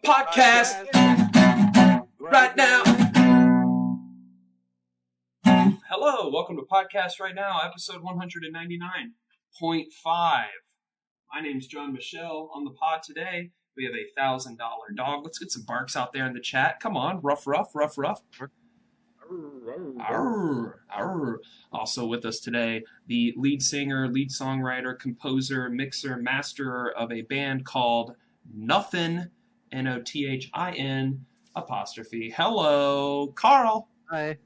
podcast right now. Hello, welcome to Podcast Right Now, episode 199.5. My name's John Michelle. On the pod today, we have a $1,000 dog. Let's get some barks out there in the chat. Come on, rough. Arr, arr. Also with us today, the lead singer, lead songwriter, composer, mixer, master of a band called Nothin, Nothin apostrophe. Hello, Carl. Hi.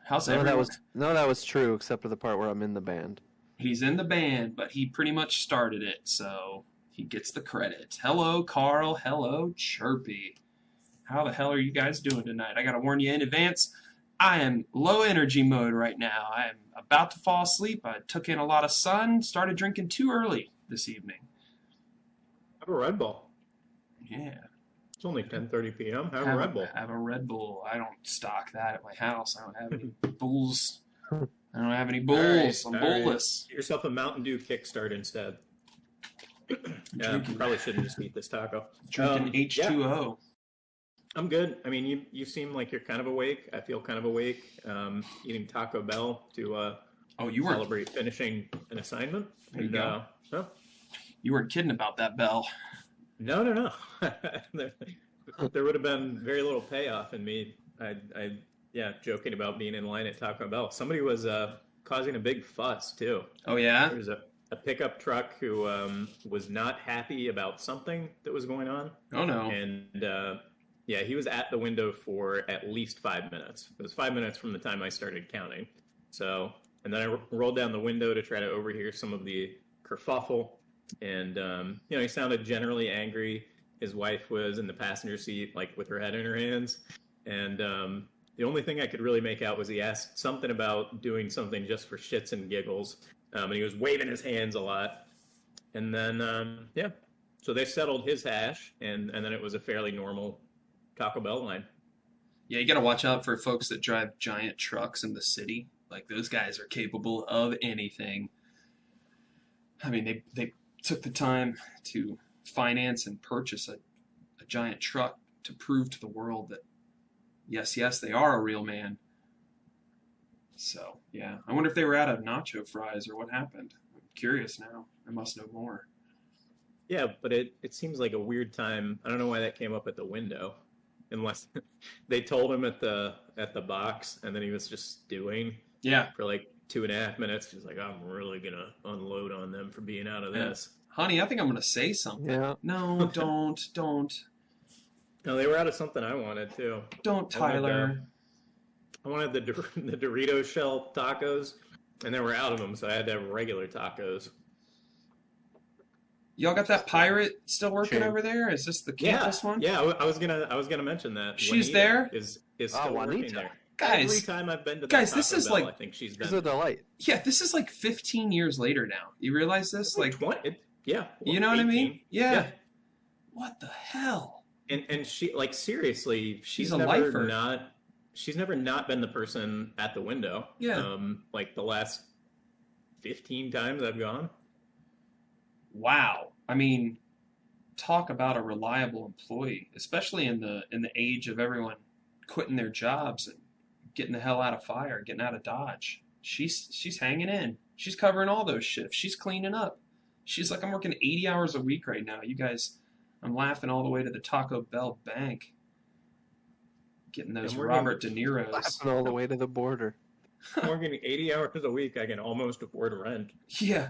How's everyone? That was true, except for the part where I'm in the band. He's in the band, but he pretty much started it, so he gets the credit. Hello, Carl. Hello, Chirpy. How the hell are you guys doing tonight? I gotta warn you in advance, I am low energy mode right now. I am about to fall asleep. I took in a lot of sun, started drinking too early this evening. Have a Red Bull. Yeah. It's only 10:30 p.m. Have a Red Bull. Have a Red Bull. I don't stock that at my house. I don't have any bulls. I don't have any bulls. I'm bullless. Get yourself a Mountain Dew Kickstart instead. Yeah, probably shouldn't just eat this taco. Drinking H2O. Yeah. I'm good. I mean, you seem like you're kind of awake. I feel kind of awake. Eating Taco Bell to celebrate finishing an assignment. There you go. You weren't kidding about that bell. No. There would have been very little payoff in me. Joking about being in line at Taco Bell. Somebody was causing a big fuss too. Oh yeah. There was a pickup truck who was not happy about something that was going on. Oh no. And he was at the window for at least 5 minutes. It was 5 minutes from the time I started counting. So, and then I rolled down the window to try to overhear some of the kerfuffle. And, he sounded generally angry. His wife was in the passenger seat, like with her head in her hands. And the only thing I could really make out was he asked something about doing something just for shits and giggles. And he was waving his hands a lot. And then, so they settled his hash. And then it was a fairly normal Taco Bell line. Yeah, you got to watch out for folks that drive giant trucks in the city. Like, those guys are capable of anything. I mean, they took the time to finance and purchase a giant truck to prove to the world that, yes, they are a real man. So, yeah. I wonder if they were out of nacho fries or what happened. I'm curious now. I must know more. Yeah, but it seems like a weird time. I don't know why that came up at the window. Unless they told him at the box, and then he was just stewing. Yeah. For like 2.5 minutes. He's like, I'm really gonna unload on them for being out of this. Honey, I think I'm gonna say something. Yeah. No, don't. No, they were out of something I wanted too. Don't, Tyler. I wanted the Dorito shell tacos, and they were out of them, so I had to have regular tacos. Y'all got that pirate still working over there? Is this the campus one? Yeah, I was gonna mention that. She's Juanita there? Is still working there. Guys, every time I've been to guys, Taco this is Bell, like, I think she's been. It's a delight. Yeah, this is like 15 years later now. You realize this? Like 20, yeah. You know 18. What I mean? Yeah. What the hell? And she, like, seriously, she's a never lifer. She's never not been the person at the window. Yeah. Like the last 15 times I've gone. Wow. I mean, talk about a reliable employee, especially in the age of everyone quitting their jobs and getting the hell out of fire, getting out of Dodge. She's hanging in. She's covering all those shifts. She's cleaning up. She's like, I'm working 80 hours a week right now. You guys, I'm laughing all the way to the Taco Bell bank. Getting those Robert De Niro's. Laughing all the way to the border. I'm working 80 hours a week. I can almost afford rent. Yeah.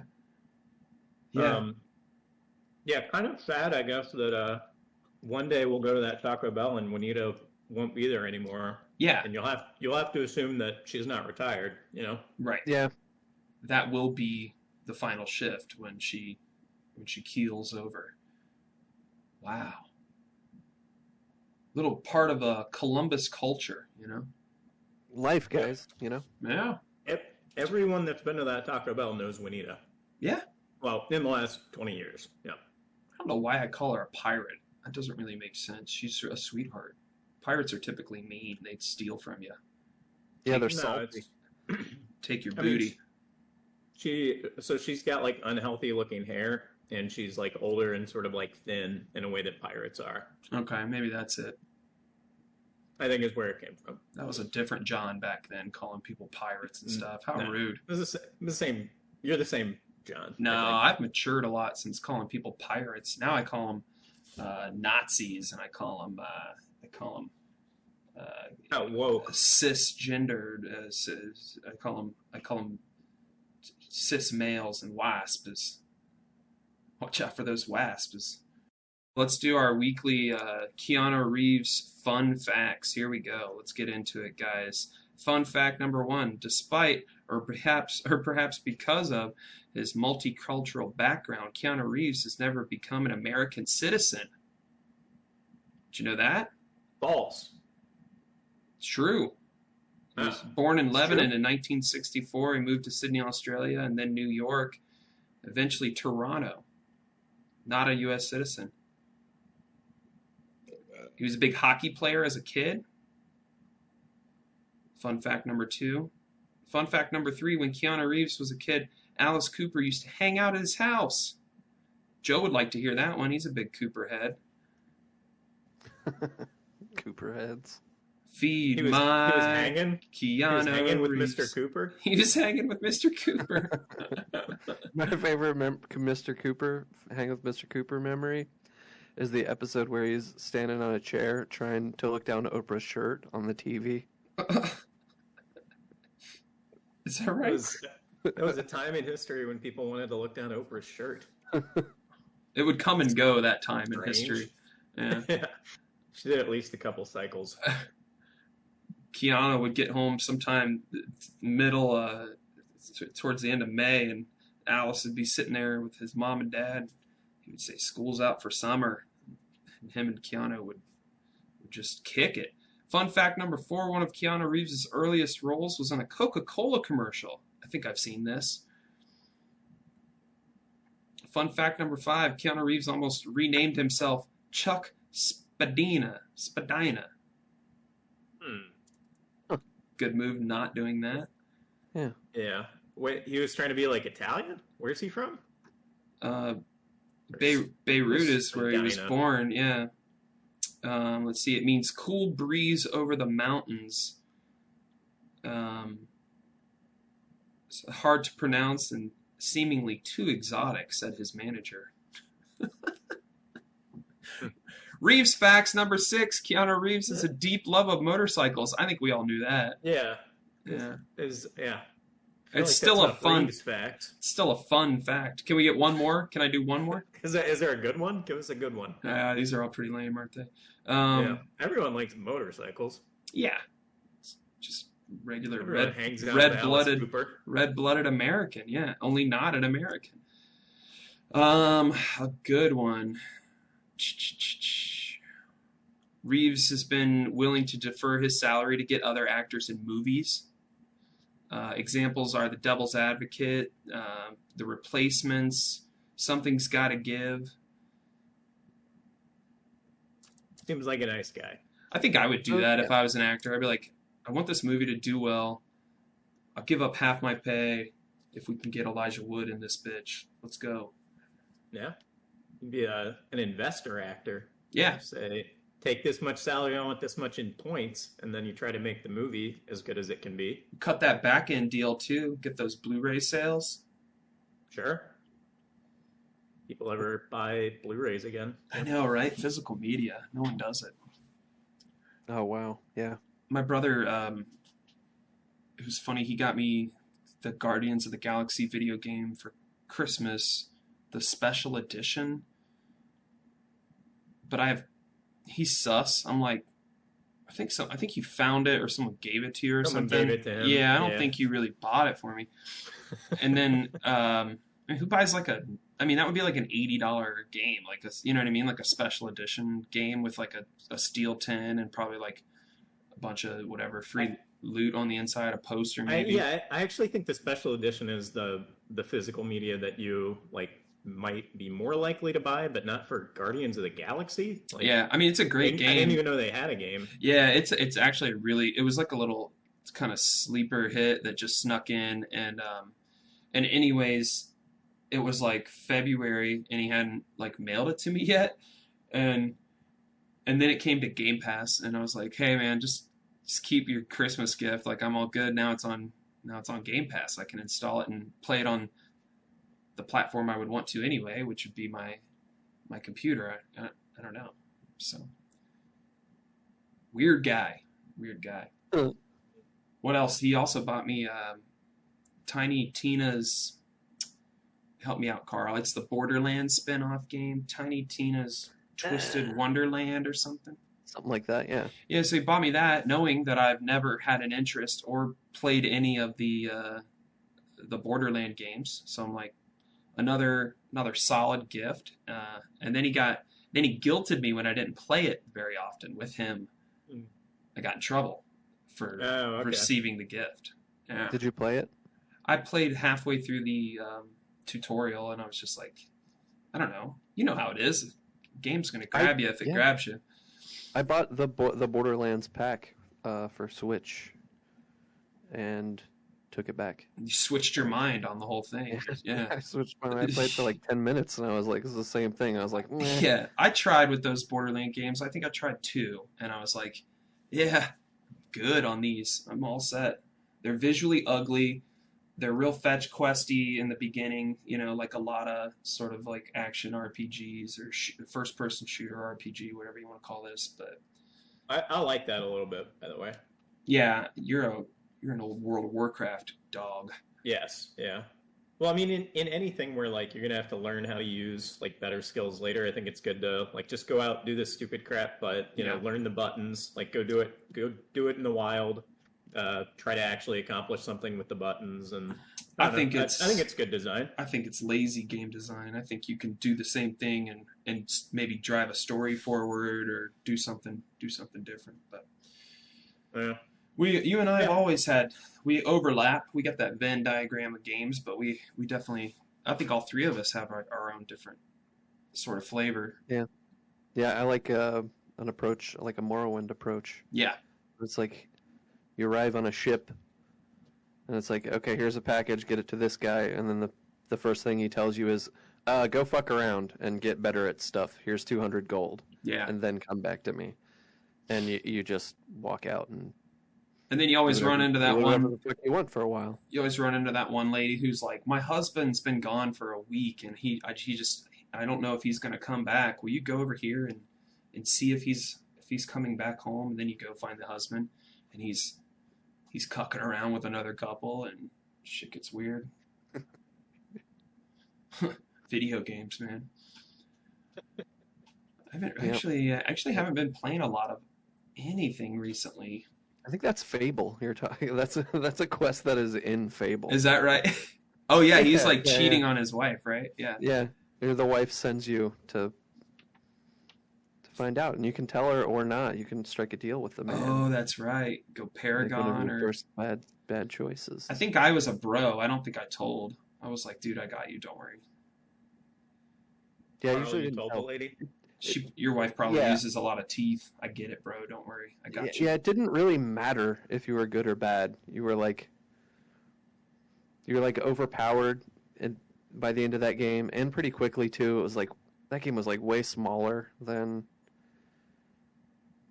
Yeah, kind of sad, I guess, that one day we'll go to that Taco Bell and Juanita won't be there anymore. Yeah. And you'll have to assume that she's not retired, you know? Right. Yeah. That will be the final shift when she keels over. Wow. Little part of a Columbus culture, you know? Life, guys, you know? Yeah. Everyone that's been to that Taco Bell knows Juanita. Yeah. Well, in the last 20 years, yeah. I don't know why I call her a pirate. That doesn't really make sense. She's a sweetheart. Pirates are typically mean. They'd steal from you. Yeah, they're salty. Take your booty. She's got like unhealthy looking hair, and she's like older and sort of like thin in a way that pirates are. Okay, maybe that's it. I think is where it came from. That was a different John back then, calling people pirates and stuff. How rude. It was the same. You're the same, John. No, I've matured a lot since calling people pirates. Now I call them Nazis, and I call them woke. cisgendered. I call them cis males and wasps. Watch out for those wasps. Let's do our weekly Keanu Reeves fun facts. Here we go. Let's get into it, guys. Fun fact number 1: despite, or perhaps because of his multicultural background, Keanu Reeves has never become an American citizen. Did you know that? False. It's true. He was born in Lebanon in 1964. He moved to Sydney, Australia, and then New York, eventually Toronto. Not a U.S. citizen. He was a big hockey player as a kid. Fun fact number 2. Fun fact number 3, when Keanu Reeves was a kid, Alice Cooper used to hang out at his house. Joe would like to hear that one. He's a big Cooper head. Cooper heads. Feed he was hanging. Keanu He was hanging with Reeves. Mr. Cooper. He was hanging with Mr. Cooper. My favorite Mr. Cooper, hang with Mr. Cooper memory is the episode where he's standing on a chair trying to look down Oprah's shirt on the TV. Is that right? It was a time in history when people wanted to look down Oprah's shirt. It would come and go that time in Strange. history. Yeah. Yeah. She did at least a couple cycles. Keanu would get home sometime towards the end of May, and Alice would be sitting there with his mom and dad. He would say, "School's out for summer." And him and Keanu would just kick it. Fun fact number 4, one of Keanu Reeves' earliest roles was on a Coca-Cola commercial. I think I've seen this. Fun fact number 5, Keanu Reeves almost renamed himself Chuck Spadina. Good move not doing that. Yeah. Wait, he was trying to be like Italian? Where's he from? Beirut is where he was born, yeah. Let's see, it means cool breeze over the mountains. It's hard to pronounce and seemingly too exotic, said his manager. Reeves facts number 6, Keanu Reeves has a deep love of motorcycles. I think we all knew that. Yeah. Yeah. It's still a fun fact. It's still a fun fact. Can we get one more? Can I do one more? Is there a good one? Give us a good one. These are all pretty lame, aren't they? Yeah. Everyone likes motorcycles. Yeah. Just regular red-blooded American. Yeah, only not an American. A good one. Reeves has been willing to defer his salary to get other actors in movies. Examples are The Devil's Advocate, The Replacements, Something's Gotta Give. Seems like a nice guy. I think I would do that if I was an actor. I'd be like, I want this movie to do well. I'll give up half my pay if we can get Elijah Wood in this bitch. Let's go. Yeah. You'd be an investor actor. Yeah. Say, take this much salary, I want this much in points, and then you try to make the movie as good as it can be. Cut that back end deal too. Get those Blu-ray sales. Sure. People ever buy Blu-rays again? I know, right? Physical media. No one does it. Oh, wow. Yeah. My brother, it was funny, he got me the Guardians of the Galaxy video game for Christmas, the special edition. But he's sus. I'm like, I think you found it or someone gave it to you or Someone something. gave it to him. Yeah, I don't think you really bought it for me. And then, who buys that would be like an $80 game, like you know what I mean? Like a special edition game with like a steel tin and probably like a bunch of whatever free loot on the inside, a poster maybe. I actually think the special edition is the physical media that you like might be more likely to buy, but not for Guardians of the Galaxy. Like, yeah, I mean it's a great game. I didn't even know they had a game. Yeah, it's actually it was like a little kind of sleeper hit that just snuck in, and anyways, it was like February and he hadn't like mailed it to me yet, and and then it came to Game Pass, and I was like, hey man, just keep your Christmas gift. Like I'm all good now. It's on Game Pass. I can install it and play it on the platform I would want to anyway, which would be my computer. I don't know. So weird guy. Weird guy. What else? He also bought me Tiny Tina's. Help me out, Carl. It's the Borderlands spin-off game. Tiny Tina's Twisted Wonderland or something. Something like that, yeah. Yeah, so he bought me that, knowing that I've never had an interest or played any of the Borderland games. So I'm like, another solid gift. And then he guilted me when I didn't play it very often with him. I got in trouble for receiving the gift. Yeah. Did you play it? I played halfway through the tutorial, and I was just like, I don't know. You know how it is. The game's going to grab you if it grabs you. I bought the Borderlands pack for Switch and took it back. You switched your mind on the whole thing. Yeah. I switched my mind. I played for like 10 minutes, and I was like, this is the same thing. I was like, meh. Yeah, I tried with those Borderland games. I think I tried 2, and I was like, yeah, good on these. I'm all set. They're visually ugly. They're real fetch questy in the beginning, like a lot of sort of like action RPGs or first-person shooter RPG, whatever you want to call this. But I like that a little bit, by the way. yeah, you're an old World of Warcraft dog. Yes, yeah. Well, I mean, in anything where like you're gonna have to learn how to use like better skills later, I think it's good to like just go out, do this stupid crap, but learn the buttons, like go do it in the wild. Try to actually accomplish something with the buttons, and I think it's good design. I think it's lazy game design. I think you can do the same thing and maybe drive a story forward or do something different. But you and I have always we overlap. We got that Venn diagram of games, but we definitely, I think all three of us have our own different sort of flavor. Yeah, I like an approach, like a Morrowind approach. Yeah, it's like. You arrive on a ship, and it's like, okay, here's a package, get it to this guy, and then the first thing he tells you is, go fuck around and get better at stuff. Here's 200 gold. Yeah. And then come back to me. And you just walk out and then you always run into that one. The fuck you want for a while. You always run into that one lady who's like, my husband's been gone for a week, and I don't know if he's going to come back. Will you go over here and see if he's coming back home? And then you go find the husband, and he's cucking around with another couple, and shit gets weird. Video games, man. I haven't been playing a lot of anything recently. I think that's Fable. You're talking. That's a quest that is in Fable. Is that right? Oh yeah, he's like cheating on his wife, right? Yeah. Yeah, the wife sends you to find out, and you can tell her or not. You can strike a deal with the man. Oh, that's right. Go Paragon or first bad choices. I think I was a bro. I don't think I told. I was like, dude, I got you. Don't worry. Yeah, usually you told the lady. Your wife probably uses a lot of teeth. I get it, bro. Don't worry. I got you. Yeah, it didn't really matter if you were good or bad. You were like overpowered, and by the end of that game, and pretty quickly too. It was like that game was like way smaller than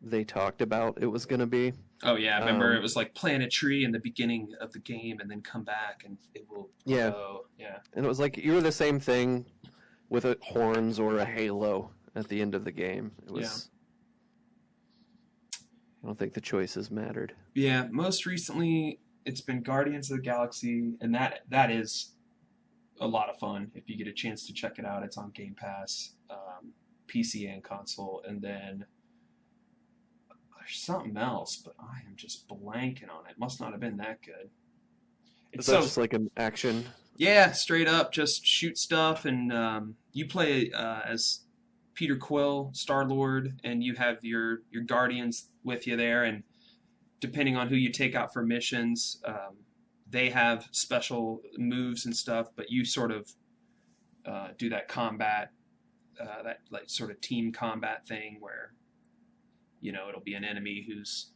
they talked about it was going to be. Oh yeah, I remember it was like plant a tree in the beginning of the game and then come back and it will grow. Yeah. And it was like you were the same thing with horns or a halo at the end of the game. It was I don't think the choices mattered. Yeah, most recently it's been Guardians of the Galaxy, and that is a lot of fun if you get a chance to check it out. It's on Game Pass, PC and console, and then there's something else, but I am just blanking on it. Must not have been that good. It's just like an action? Yeah, straight up, just shoot stuff, and you play as Peter Quill, Star-Lord, and you have your Guardians with you there, and depending on who you take out for missions, they have special moves and stuff, but you sort of do that combat, that like sort of team combat thing where it'll be an enemy who's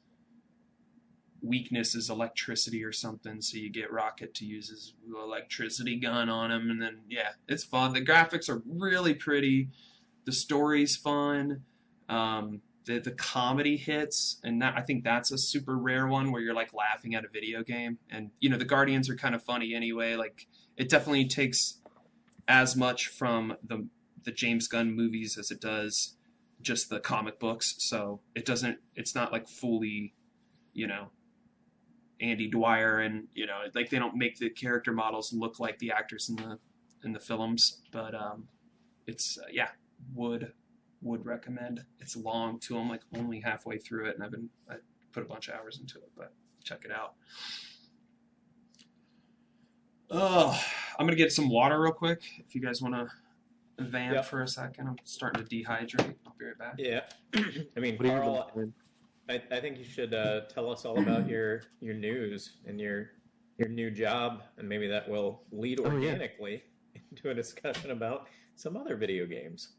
weakness is electricity or something, so you get Rocket to use his electricity gun on him, and then yeah, it's fun. The graphics are really pretty. The story's fun. The comedy hits, and I think that's a super rare one where you're like laughing at a video game. And the Guardians are kind of funny anyway. Like it definitely takes as much from the James Gunn movies as it does just the comic books. So it's not like fully, Andy Dwyer, and like they don't make the character models look like the actors in the films. But it's yeah, would recommend. It's long too. I'm like only halfway through it, and I put a bunch of hours into it, but check it out. Oh, I'm gonna get some water real quick. If you guys want to vamp for a second, I'm starting to dehydrate. I'll be right back. Yeah, I mean, Carl, I think you should tell us all about your news and your new job, and maybe that will lead organically into a discussion about some other video games.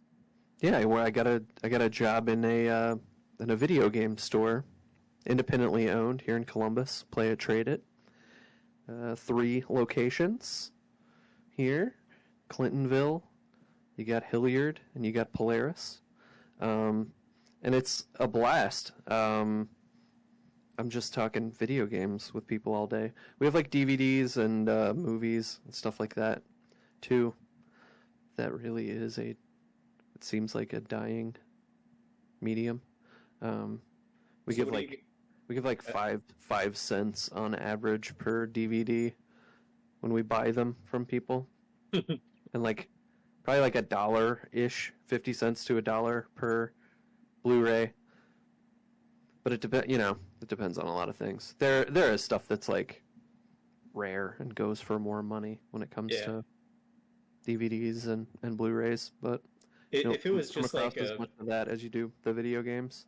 Yeah, well, I got a job in a video game store, independently owned here in Columbus. Play It, Trade It. 3 locations here: Clintonville, you got Hilliard, and you got Polaris. And it's a blast. I'm just talking video games with people all day. We have like DVDs and movies and stuff like that too. That really is it seems like a dying medium. We give like 5 cents on average per DVD when we buy them from people, and like probably like $1-ish, 50 cents to $1 per Blu-ray. But it depends on a lot of things. There is stuff that's like rare and goes for more money when it comes to DVDs and Blu-rays, but if it was just like as much of that as you do the video games.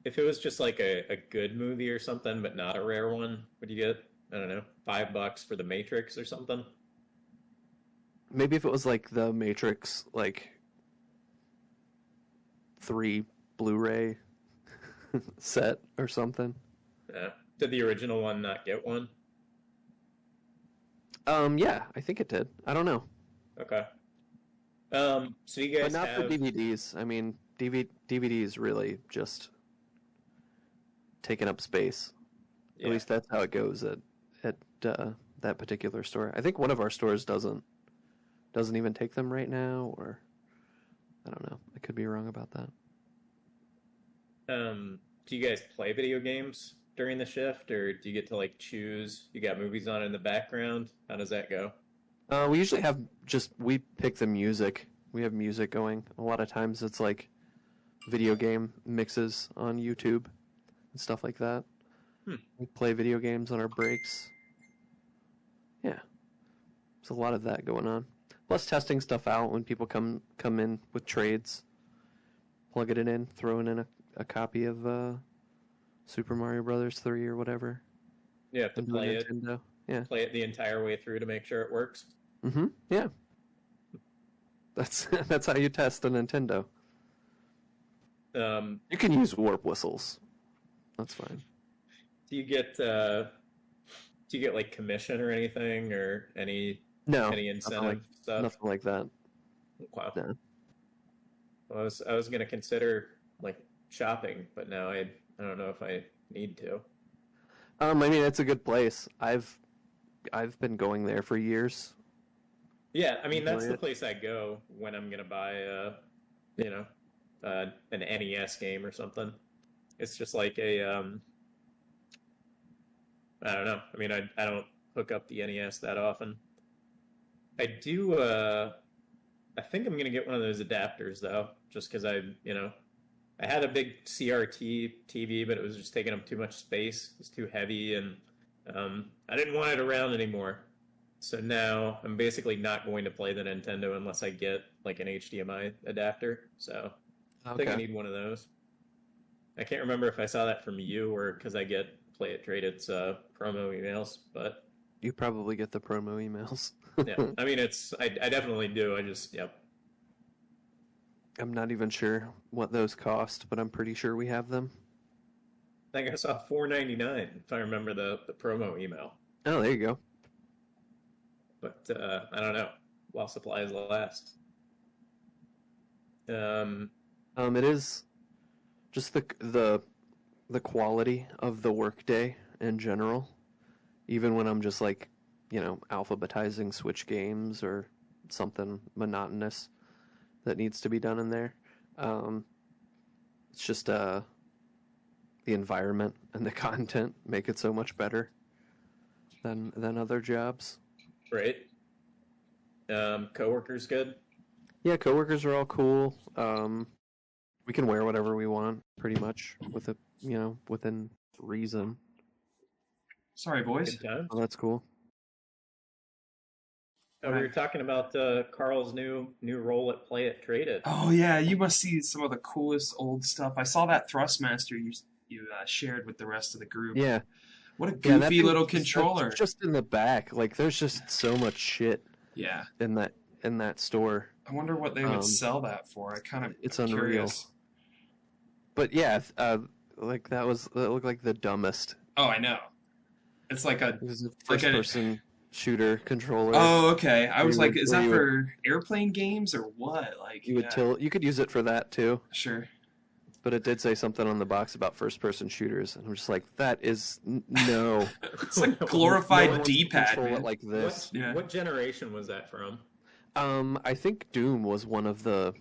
If it was just like a good movie or something, but not a rare one, would you get, I don't know, $5 for The Matrix or something? Maybe if it was like The Matrix, like 3 Blu-ray set or something. Yeah. Did the original one not get one? Yeah, I think it did. I don't know. Okay. So you guys but not for DVDs. I mean, DVDs really just taking up space. Yeah. At least that's how it goes at that particular store. I think one of our stores doesn't even take them right now, or I don't know. I could be wrong about that. Do you guys play video games during the shift, or do you get to like choose? You got movies on in the background. How does that go? We usually we pick the music. We have music going. A lot of times it's like video game mixes on YouTube and stuff like that. We play video games on our breaks. Yeah. There's a lot of that going on. Plus testing stuff out when people come in with trades. Plugging it in, throwing in a copy of Super Mario Brothers 3 or whatever. You have to play it. Nintendo. Yeah. Play it the entire way through to make sure it works. Mm-hmm. Yeah. That's how you test a Nintendo. You can use warp whistles. That's fine. Do you get like commission or anything, or any incentive stuff? Nothing like that. Wow. No. Well, I was gonna consider like shopping, but now I don't know if I need to. I mean, it's a good place. I've been going there for years. Yeah, I mean that's the place I go when I'm gonna buy an NES game or something. It's just like a I don't know. I mean, I don't hook up the NES that often. I do. I think I'm gonna get one of those adapters though, just because I had a big CRT TV, but it was just taking up too much space. It was too heavy, and I didn't want it around anymore. So now I'm basically not going to play the Nintendo unless I get like an HDMI adapter. So I think I need one of those. I can't remember if I saw that from you or because I get Play It Trade It's promo emails, but you probably get the promo emails. Yeah, I mean I definitely do. I'm not even sure what those cost, but I'm pretty sure we have them. I think I saw $4.99 if I remember the promo email. Oh, there you go. But I don't know. While supplies last. Um, It is just the quality of the workday in general. Even when I'm just like, alphabetizing Switch games or something monotonous that needs to be done in there. Um, it's just the environment and the content make it so much better than other jobs. right. Coworkers good. Yeah, coworkers are all cool. We can wear whatever we want, pretty much, within reason. Sorry, boys. Good time. Oh, that's cool. We were talking about Carl's new role at Play It Trade It. Oh yeah, you must see some of the coolest old stuff. I saw that Thrustmaster you shared with the rest of the group. Yeah. What a Yeah, that goofy thing little is controller. just in the back. Like, there's just so much shit Yeah. in that store. I wonder what they would sell that for. I kind of It's curious. unreal. But yeah, like that looked like the dumbest. Oh, I know. It's like a It was a like a first-person shooter controller. Oh, okay. I was Where like, you is would- that where for airplane games or what? Like, You would tilt. You could use it for that too. Sure. But it did say something on the box about first-person shooters, and I'm just like, that is no. It's like No glorified one wants to D-pad, control man. it like this. Yeah. What generation was that from? I think Doom was one of the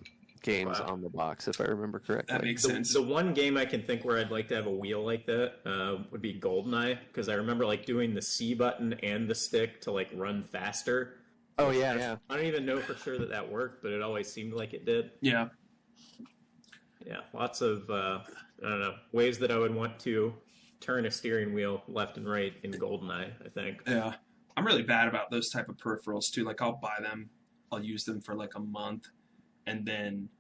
games Wow. on the box, if I remember correctly. That makes The, sense. the one game I can think where I'd like to have a wheel like that would be GoldenEye, because I remember like doing the C button and the stick to like run faster. Oh yeah. I don't even know for sure that worked, but it always seemed like it did. Yeah. Yeah, lots of I don't know, ways that I would want to turn a steering wheel left and right in GoldenEye, I think. Yeah. I'm really bad about those type of peripherals too. Like I'll buy them, I'll use them for like a month, and then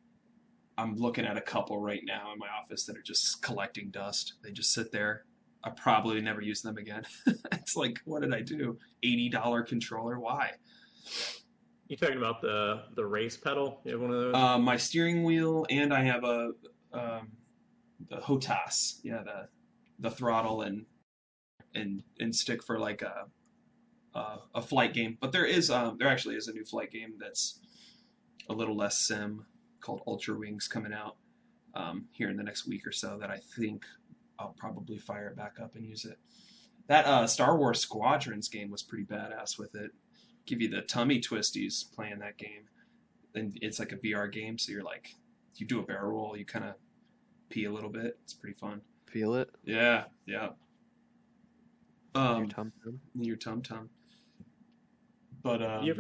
I'm looking at a couple right now in my office that are just collecting dust. They just sit there. I probably never use them again. It's like, what did I do? $80 controller? Why? You talking about the race pedal? You have one of those? My steering wheel, and I have the HOTAS. Yeah, the throttle and stick for like a flight game. But there actually is a new flight game that's a little less sim called Ultra Wings coming out here in the next week or so that I think I'll probably fire it back up and use it. That Star Wars Squadrons game was pretty badass with it. Give you the tummy twisties playing that game. And it's like a VR game, so you do a barrel roll, you kind of pee a little bit. It's pretty fun. Feel it? Yeah. Your tum-tum. Your tum-tum. But you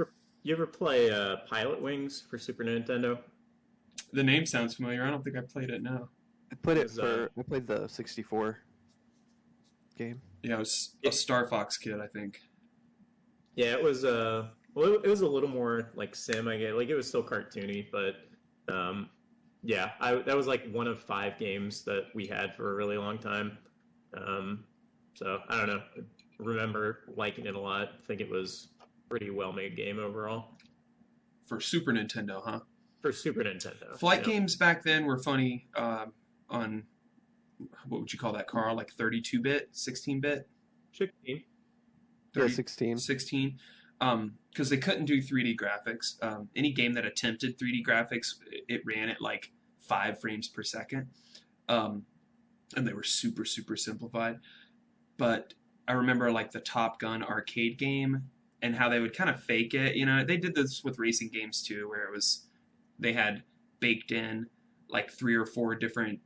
ever play Pilot Wings for Super Nintendo? the name sounds familiar. I don't think I played it now. I played the 64 game. Yeah, I was a Star Fox kid, I think. Yeah, it was it was a little more like sim, I guess. Like it was still cartoony, but yeah, that was like one of 5 games that we had for a really long time. So I don't know. I remember liking it a lot. I think it was a pretty well made game overall. For Super Nintendo, huh? For Super Nintendo. Flight games back then were funny on, what would you call that, Carl? Like 32-bit, 16-bit? 16. Yeah, 16. 16. Because they couldn't do 3D graphics. Any game that attempted 3D graphics, it ran at like 5 frames per second. And they were super, super simplified. But I remember like the Top Gun arcade game and how they would kind of fake it. You know, they did this with racing games too, where they had baked in like 3 or 4 different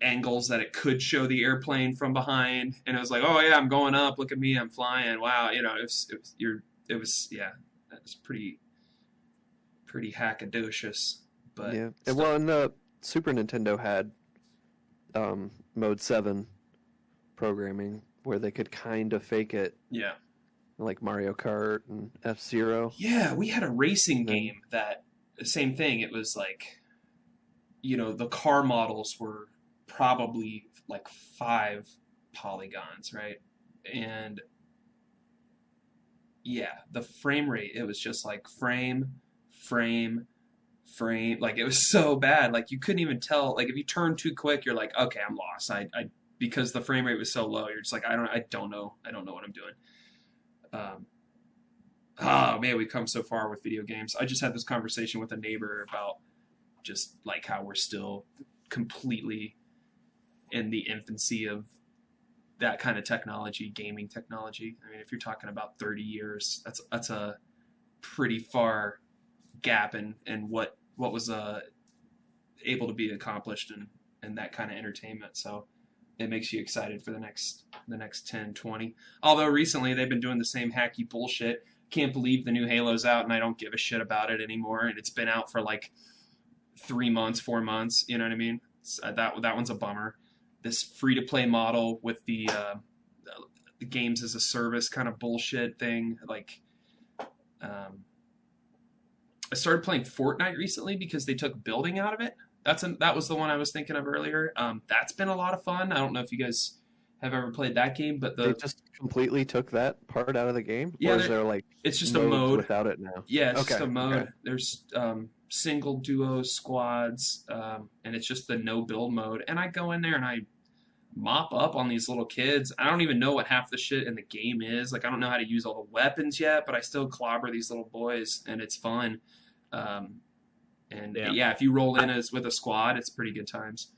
angles that it could show the airplane from behind, and it was like, oh yeah, I'm going up, look at me, I'm flying, wow, you know, it was pretty hackadocious, but Yeah. still. Well, and the Super Nintendo had Mode 7 programming where they could kind of fake it, Yeah, like Mario Kart and F-Zero. yeah, we had a racing game that same thing. It was like, you know, the car models were probably like 5 polygons, right? And yeah, the frame rate, it was just like frame, like it was so bad. Like you couldn't even tell, like if you turned too quick, you're like, okay, I'm lost. because the frame rate was so low. You're just like, I don't know what I'm doing. Oh man, we've come so far with video games. I just had this conversation with a neighbor about just like how we're still completely in the infancy of that kind of technology, gaming technology. I mean, if you're talking about 30 years, that's a pretty far gap in what was able to be accomplished in that kind of entertainment. So it makes you excited for the next 10, 20. Although recently they've been doing the same hacky bullshit. Can't believe the new Halo's out and I don't give a shit about it anymore. And it's been out for like 3 months, 4 months. You know what I mean? That one's a bummer. This free to play model with the games as a service kind of bullshit thing. Like, I started playing Fortnite recently because they took building out of it. That was the one I was thinking of earlier. That's been a lot of fun. I don't know if you guys have ever played that game, but They just completely took that part out of the game? Yeah, or is there like it's just a modes mode without it now? Yeah, it's Okay, just a mode. okay. There's single, duo, squads, and it's just the no build mode. And I go in there and I mop up on these little kids. I don't even know what half the shit in the game is. Like, I don't know how to use all the weapons yet, but I still clobber these little boys, and it's fun. And yeah, if you roll in with a squad, it's pretty good times.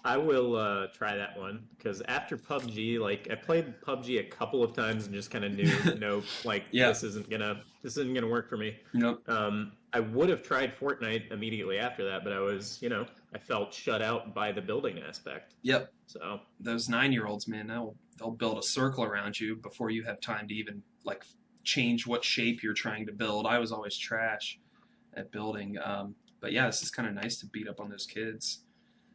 I will try that one because after PUBG, like I played PUBG a couple of times and just kind of knew, no, like Yeah. this isn't gonna work for me. Nope. I would have tried Fortnite immediately after that, but I felt shut out by the building aspect. Yep. So Those 9-year-olds, man, they'll build a circle around you before you have time to even like change what shape you're trying to build. I was always trash at building. But yeah, this is kind of nice to beat up on those kids.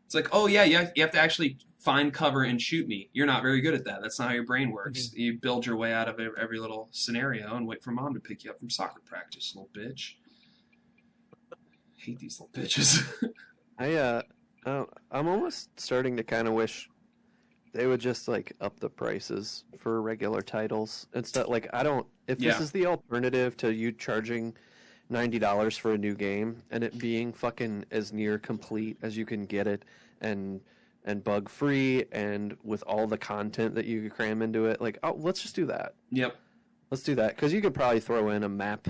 It's like, oh yeah, you have to actually find cover and shoot me. You're not very good at that. That's not how your brain works. Mm-hmm. You build your way out of every little scenario and wait for mom to pick you up from soccer practice, little bitch. I hate these little bitches. I'm almost starting to kind of wish they would just like up the prices for regular titles instead. Like, if this is the alternative to you charging $90 for a new game and it being fucking as near complete as you can get it and bug free and with all the content that you could cram into it, like, oh, let's just do that. Yep. Let's do that, because you could probably throw in a map,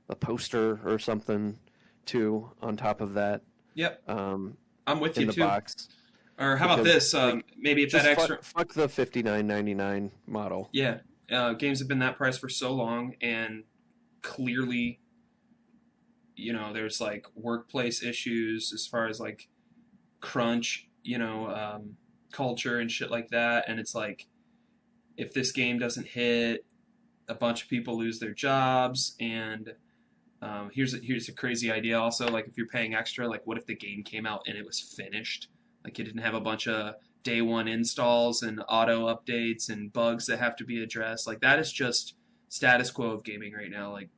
a poster or something too on top of that. Yep. I'm with in you the too. Box. Or how about this? Maybe if that extra fuck the $59.99 model. Yeah. Games have been that price for so long, and clearly, there's like workplace issues as far as like crunch, culture and shit like that. And it's like, if this game doesn't hit, a bunch of people lose their jobs. And here's a crazy idea also. Like, if you're paying extra, like, what if the game came out and it was finished? Like, it didn't have a bunch of day one installs and auto updates and bugs that have to be addressed. Like, that is just status quo of gaming right now. Like,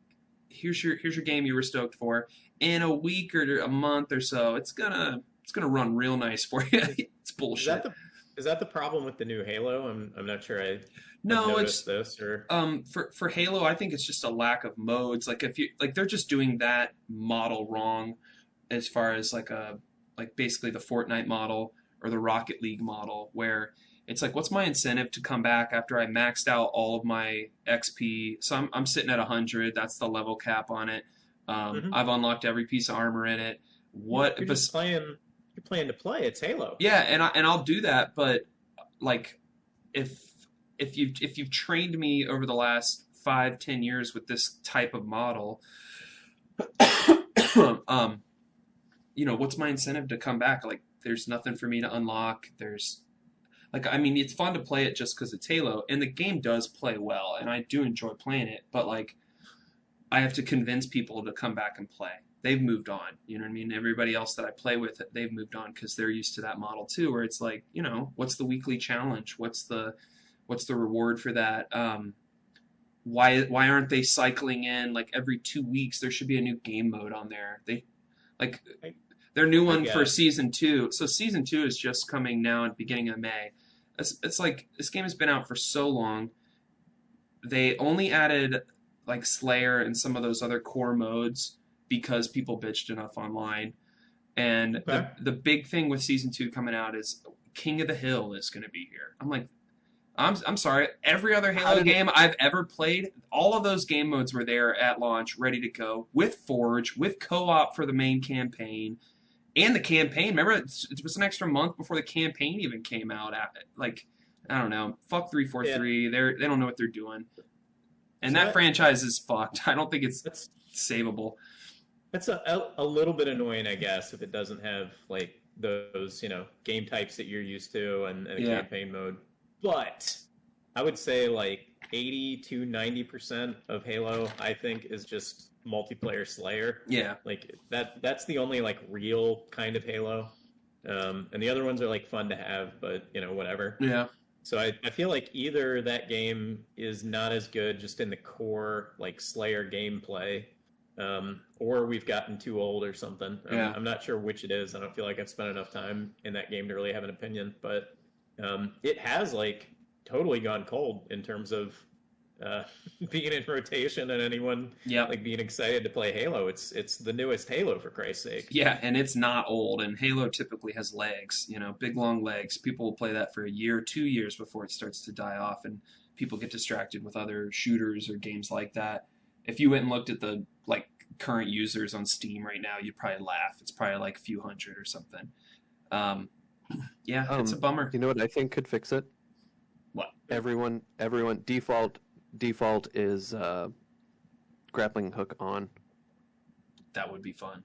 here's your game you were stoked for. In a week or a month or so, it's gonna run real nice for you. It's bullshit. Is that the problem with the new Halo? I'm not sure I no, noticed this or for Halo, I think it's just a lack of modes. Like, if you like, they're just doing that model wrong as far as like basically the Fortnite model or the Rocket League model, where it's like, what's my incentive to come back after I maxed out all of my XP? So I'm sitting at 100. That's the level cap on it. I've unlocked every piece of armor in it. You're just playing. You're playing to play. It's Halo. Yeah, and I'll do that. But like, if you've trained me over the last 5-10 years with this type of model, what's my incentive to come back? Like, there's nothing for me to unlock. There's it's fun to play it just because it's Halo, and the game does play well, and I do enjoy playing it, but like, I have to convince people to come back and play. They've moved on, you know what I mean? Everybody else that I play with, they've moved on because they're used to that model too, where it's like, what's the weekly challenge? What's the reward for that? Why aren't they cycling in like every 2 weeks? There should be a new game mode on there. Their new one for season 2. So season 2 is just coming now at the beginning of May. It's like, this game has been out for so long. They only added like Slayer and some of those other core modes because people bitched enough online. And the big thing with season 2 coming out is King of the Hill is going to be here. I'm like, I'm sorry. Every other How Halo did it- game I've ever played, all of those game modes were there at launch, ready to go, with Forge, with co-op for the main campaign, and the campaign. Remember, it was an extra month before the campaign even came out. Like, I don't know. Fuck 343. They don't know what they're doing. And So that franchise is fucked. I don't think it's That's savable. that's a little bit annoying, I guess, if it doesn't have like those game types that you're used to and a Yeah. campaign mode. But I would say like 80 to 90% of Halo, I think, is just multiplayer Slayer. Yeah. Like that's the only like real kind of Halo. And the other ones are like fun to have, but whatever. Yeah. So I feel like either that game is not as good just in the core like Slayer gameplay, or we've gotten too old or something. Yeah. I'm not sure which it is. I don't feel like I've spent enough time in that game to really have an opinion, but it has like totally gone cold in terms of being in rotation and anyone Yeah. like being excited to play Halo. It's the newest Halo, for Christ's sake. Yeah, and it's not old. And Halo typically has legs, big long legs. People will play that for a year, 2 years before it starts to die off, and people get distracted with other shooters or games like that. If you went and looked at the like current users on Steam right now, you'd probably laugh. It's probably like a few hundred or something. Yeah, it's a bummer. You know what I think could fix it? What? Everyone default is grappling hook on, That would be fun.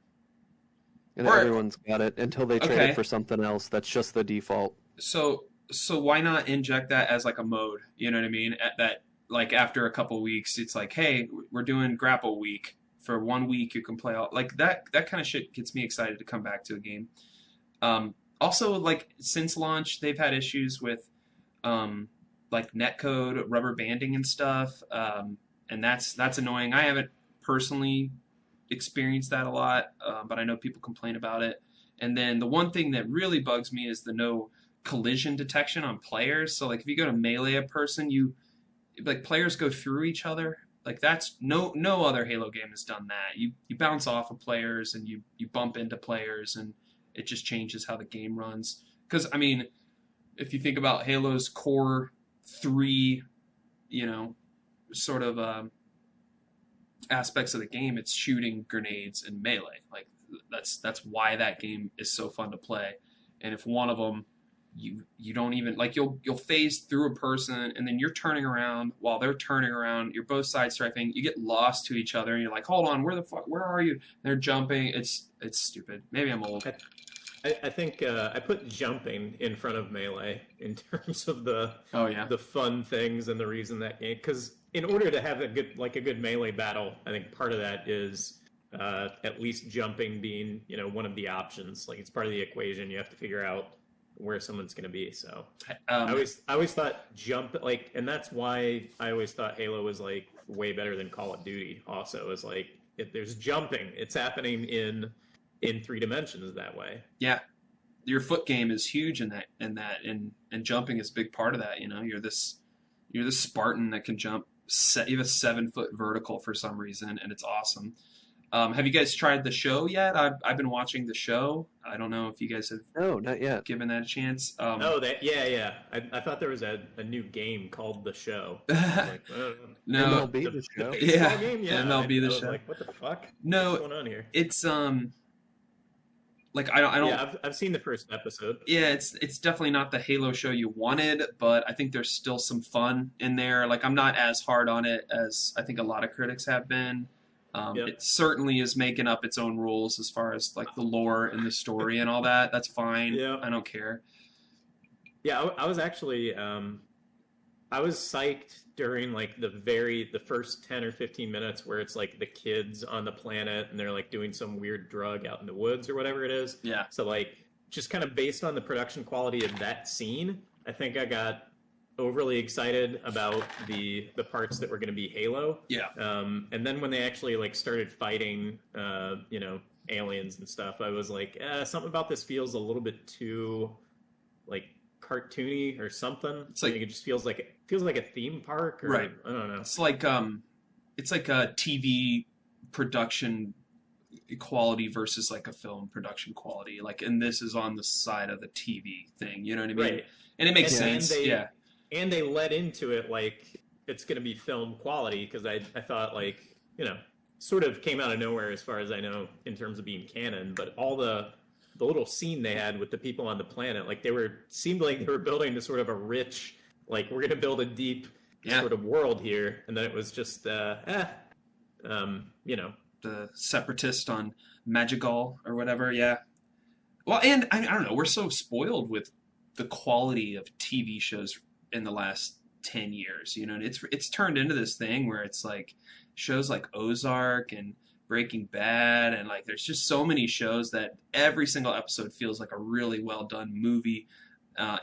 and Or- everyone's got it until they trade Okay. it for something else. That's just the default. So why not inject that as like a mode? You know what I mean? At that, like after a couple weeks, it's like, hey, we're doing grapple week. For 1 week, you can play all like that. That kind of shit gets me excited to come back to a game. Also, like since launch, they've had issues with like netcode, rubber banding, and stuff, and that's annoying. I haven't personally experienced that a lot, but I know people complain about it. And then the one thing that really bugs me is the no collision detection on players. So like if you go to melee a person, like players go through each other. Like that's no other Halo game has done that. You bounce off of players and you bump into players, and it just changes how the game runs. Because I mean, if you think about Halo's core 3, sort of aspects of the game, it's shooting, grenades, and melee. Like that's why that game is so fun to play. And if one of them you don't even like you'll phase through a person and then you're turning around while they're turning around, you're both side strafing, you get lost to each other and you're like, hold on, where are you? And they're jumping. It's stupid. Maybe I'm old. I think I put jumping in front of melee in terms of the fun things and the reason that game, because in order to have a good melee battle, I think part of that is at least jumping being one of the options. Like it's part of the equation. You have to figure out where someone's going to be. So I always thought jump and that's why I always thought Halo was like way better than Call of Duty. Also, is like if there's jumping, it's happening in 3 dimensions that way. Yeah, your foot game is huge in that, and jumping is a big part of that. You're this Spartan that can jump. You have a 7-foot vertical for some reason, and it's awesome. Have you guys tried the show yet? I've been watching the show. I don't know if you guys have. No, not yet. Given that a chance. Yeah. I thought there was a new game called The Show. Like, no, MLB the show. Yeah, game? Yeah, MLB the I was show. like, what the fuck? No, what's going on here? It's like I don't. Yeah, I've seen the first episode. Yeah, it's definitely not the Halo show you wanted, but I think there's still some fun in there. Like I'm not as hard on it as I think a lot of critics have been. It certainly is making up its own rules as far as like the lore and the story and all that. That's fine. Yeah. I don't care. Yeah, I was actually I was psyched during like the first 10 or 15 minutes where it's like the kids on the planet and they're like doing some weird drug out in the woods or whatever it is. Yeah. So like just kind of based on the production quality of that scene, I think I got overly excited about the parts that were going to be Halo. Yeah. And then when they actually like started fighting, aliens and stuff, I was like, something about this feels a little bit too like cartoony or something. It's like it just feels like a theme park, or right. I don't know. It's like a TV production quality versus like a film production quality. Like, and this is on the side of the TV thing. You know what I mean? Right. And it makes And sense. Yeah. they led into it like it's going to be film quality because I thought like sort of came out of nowhere as far as I know in terms of being canon, but all the little scene they had with the people on the planet, like seemed like they were building to sort of a rich, like we're going to build a deep sort of world here, and then it was just the separatist on Madrigal or whatever. Yeah. Well, and I don't know. We're so spoiled with the quality of TV shows in the last 10 years. You know, and it's turned into this thing where it's like shows like Ozark and Breaking Bad, and like there's just so many shows that every single episode feels like a really well done movie.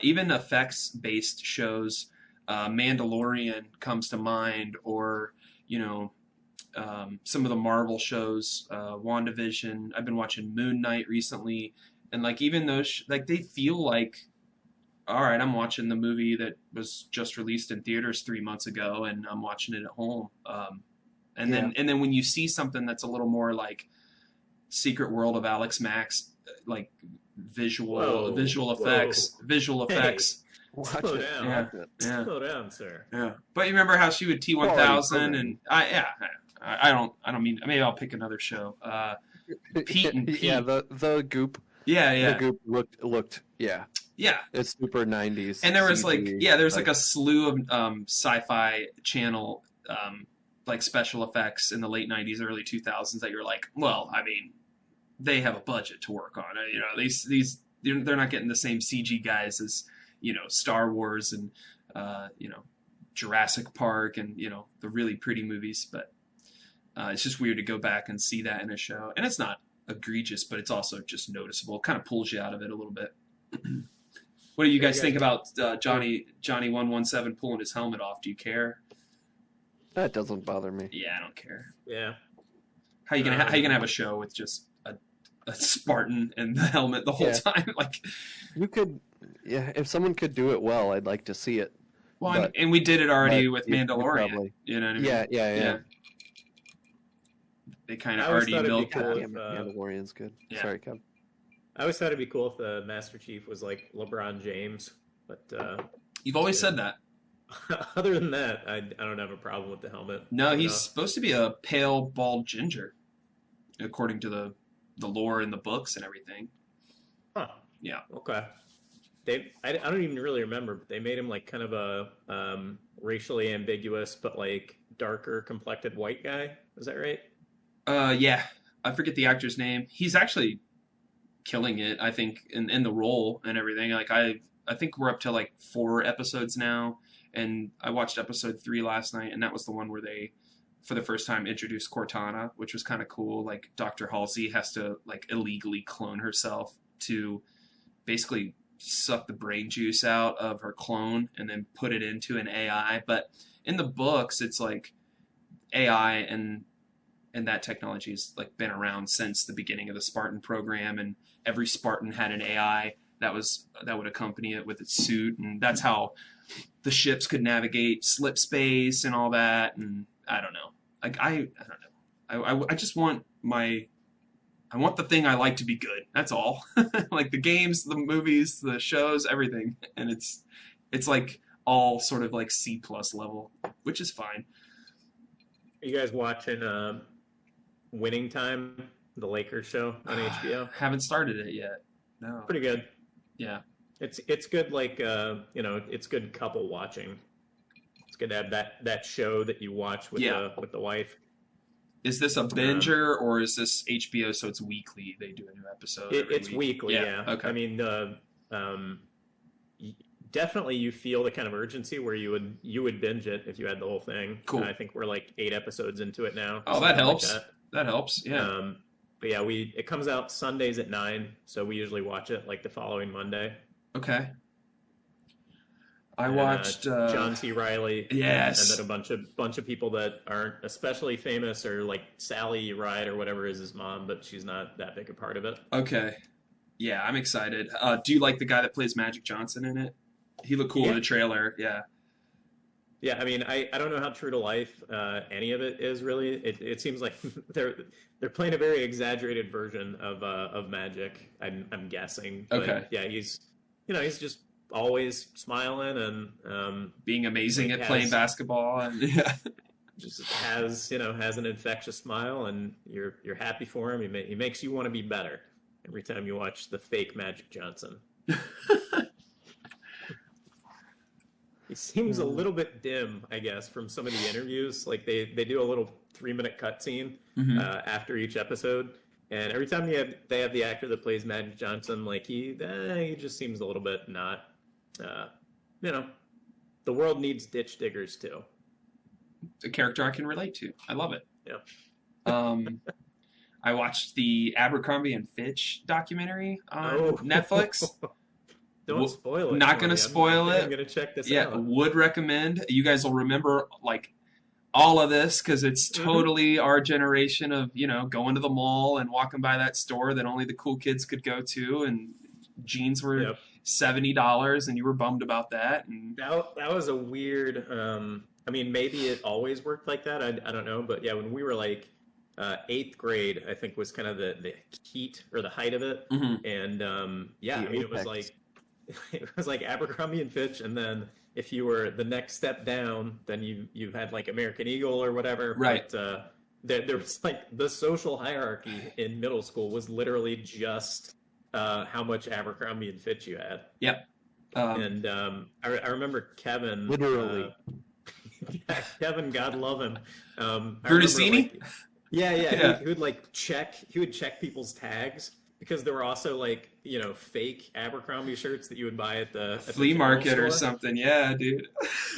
Even effects based shows, Mandalorian comes to mind, or some of the Marvel shows, WandaVision. I've been watching Moon Knight recently, and like even those like they feel like, all right, I'm watching the movie that was just released in theaters 3 months ago, and I'm watching it at home. And then when you see something that's a little more like Secret World of Alex Max, like visual effects. Hey, Watch slow it. down. Yeah. Slow down, sir. Yeah. But you remember how she would T1000 and I don't mean, maybe I'll pick another show. Pete and Pete. Yeah, the Goop. Yeah. The Goop looked Yeah. It's super 90s. And there was CG, there's like a slew of Sci-Fi Channel like special effects in the late 90s, early 2000s that you're like, well, I mean, they have a budget to work on. These they're not getting the same CG guys as, Star Wars and Jurassic Park and, the really pretty movies, but it's just weird to go back and see that in a show. And it's not egregious, but it's also just noticeable. It kind of pulls you out of it a little bit. What do you guys think about Johnny 117 pulling his helmet off? Do you care? That doesn't bother me. Yeah, I don't care. Yeah. How you gonna have a show with just a Spartan and the helmet the whole time? Like, you could, if someone could do it well, I'd like to see it. Well, and we did it already with Mandalorian. Probably. You know what I mean? Yeah. They kind of already milked cool it. Mandalorian's good. Yeah. Sorry, Kev. I always thought it'd be cool if the Master Chief was like LeBron James, but You've always said that. other than that, I don't have a problem with the helmet. No, he's supposed to be a pale, bald ginger, according to the lore in the books and everything. Huh. Yeah. Okay. I don't even really remember, but they made him like kind of a racially ambiguous but like darker complected white guy. Is that right? Yeah. I forget the actor's name. He's actually killing it, I think, in the role and everything. Like I think we're up to like 4 episodes now, and I watched episode 3 last night, and that was the one where they, for the first time, introduced Cortana, which was kind of cool. Like Dr. Halsey has to like illegally clone herself to basically suck the brain juice out of her clone and then put it into an AI. But in the books, it's like AI and that technology has like been around since the beginning of the Spartan program, and every Spartan had an AI that would accompany it with its suit, and that's how the ships could navigate slip space and all that. And I don't know. Like I don't know. I just want I want the thing I like to be good. That's all. Like the games, the movies, the shows, everything, and it's like all sort of like C+ level, which is fine. Are you guys watching Winning Time, the Lakers show on HBO? Haven't started it yet. No. Pretty good. Yeah. It's good. Like it's good couple watching. It's good to have that show that you watch with the wife. Is this a binger or is this HBO? So it's weekly. They do a new episode. It's week? weekly. Yeah. Okay. I mean, definitely you feel the kind of urgency where you would binge it if you had the whole thing. Cool. And I think we're like 8 episodes into it now. Oh, that helps. Like that helps. Yeah. But yeah, it comes out Sundays at 9, so we usually watch it like the following Monday. Okay. I watched John C. Reilly. Yes. And then a bunch of people that aren't especially famous, or like Sally Ride or whatever is his mom, but she's not that big a part of it. Okay. Yeah, I'm excited. Do you like the guy that plays Magic Johnson in it? He looked cool in the trailer. Yeah. Yeah, I mean, I don't know how true to life any of it is really. It seems like they're playing a very exaggerated version of magic. I'm guessing, but Okay. yeah, he's just always smiling and Being amazing like at playing has basketball and yeah. just has an infectious smile, and you're happy for him. He makes you want to be better every time you watch the fake Magic Johnson. He seems a little bit dim, I guess, from some of the interviews. Like they do a little 3-minute cutscene hmm after each episode, and every time they have the actor that plays Magic Johnson, like he just seems a little bit not, uh, you know, the world needs ditch diggers too. A character I can relate to. I love it. Yeah. Um, I watched the Abercrombie and Fitch documentary on Oh, Netflix. don't spoil it. Not for gonna me. spoil I think it. I'm gonna check this Yeah, out. would recommend. You guys will remember like all of this because it's Hmm. totally our generation of going to the mall and walking by that store that only the cool kids could go to, and jeans were Yep. $70, and you were bummed about that. And That was a weird. I mean, maybe it always worked like that. I don't know, but yeah, when we were like eighth grade, I think was kind of the heat or the height of it, mhm. and yeah, The I mean, it was apex. like it was like Abercrombie and Fitch, and then if you were the next step down, then you had like American Eagle or whatever. Right. But there was like the social hierarchy in middle school was literally just how much Abercrombie and Fitch you had. Yep. Um, And I remember Kevin. Literally. Yeah, Kevin, God love him. I remember, Bertusini? like, yeah. Yeah. He would like check. He would check people's tags because there were also like fake Abercrombie shirts that you would buy at the Flea general market or store. something. Yeah, dude.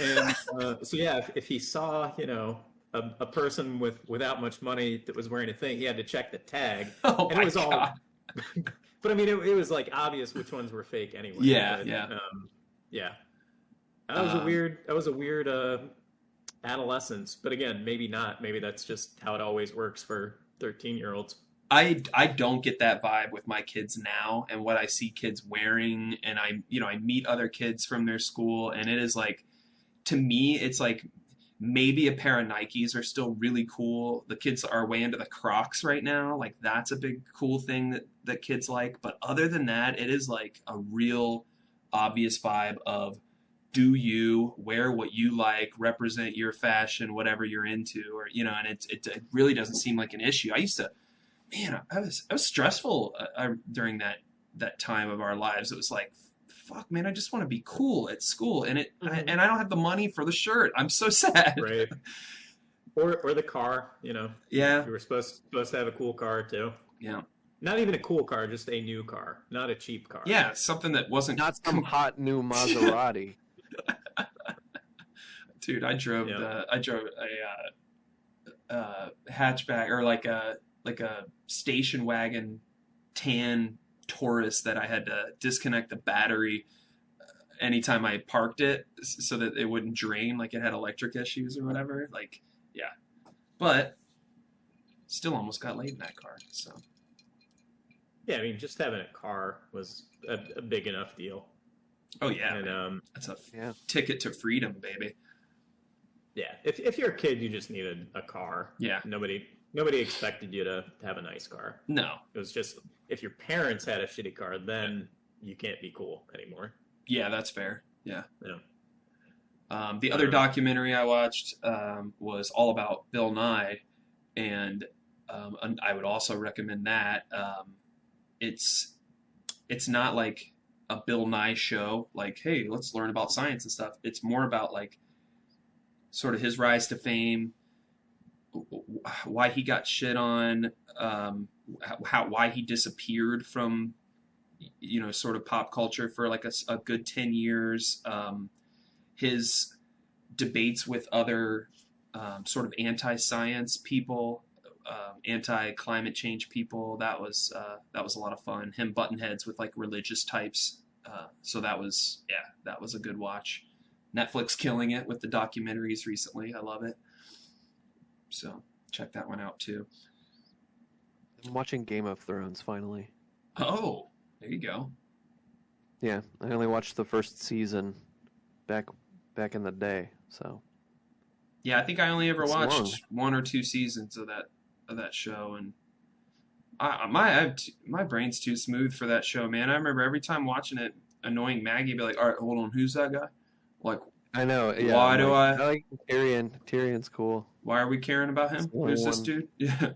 And so yeah, if he saw a person without much money that was wearing a thing, he had to check the tag, Oh and it my was all. god. But I mean, it was like obvious which ones were fake anyway. Yeah, But, yeah. yeah. That was a Um, weird. That was a weird adolescence. But again, maybe not. Maybe that's just how it always works for 13-year-olds. I don't get that vibe with my kids now and what I see kids wearing, and I meet other kids from their school, and it is like, to me it's like maybe a pair of Nikes are still really cool. The kids are way into the Crocs right now, like that's a big cool thing that kids like, but other than that it is like a real obvious vibe of do you wear what you like, represent your fashion, whatever you're into, or and it really doesn't seem like an issue. I used to, man, I was stressful during that time of our lives. It was like, fuck, man, I just want to be cool at school, and Mhm. I don't have the money for the shirt. I'm so sad. Right. Or the car. Yeah, You were supposed to have a cool car too. yeah, Not even a cool car, just a new car, not a cheap car. yeah. Something that wasn't. Not some hot new Maserati. Dude, I drove Yeah. a hatchback, or like a station wagon tan Taurus that I had to disconnect the battery anytime I parked it so that it wouldn't drain, like it had electric issues or whatever. Like, yeah, but still almost got laid in that car. So Yeah, I mean, just having a car was a big enough deal. oh yeah, And man. That's a Yeah. ticket to freedom, baby. yeah, if you're a kid, you just needed a car. Yeah. Nobody expected you to have a nice car. No, It was just if your parents had a shitty car, then you can't be cool anymore. yeah, that's fair. Yeah. Yeah. The other documentary I watched was all about Bill Nye, and I would also recommend that. It's not like a Bill Nye show, like, hey, let's learn about science and stuff. It's more about like sort of his rise to fame, why he got shit on, why he disappeared from sort of pop culture for like a good 10 years, his debates with other sort of anti-science people, anti-climate change people. That was a lot of fun. Him button heads with like religious types. So that was a good watch. Netflix killing it with the documentaries recently. I love it. So check that one out too. I'm watching Game of Thrones finally. Oh, there you go. Yeah, I only watched the first season back in the day, so Yeah, I think I only ever It's long. watched 1 or 2 seasons of that show, and my brain's too smooth for that show, man. I remember every time watching it, annoying Maggie be like, "All right, hold on, who's that guy? Like, I know. Yeah, why I'm do like, I? I like Tyrion. Tyrion's cool. Why are we caring about He's him? the only Who's this one. dude? Yeah,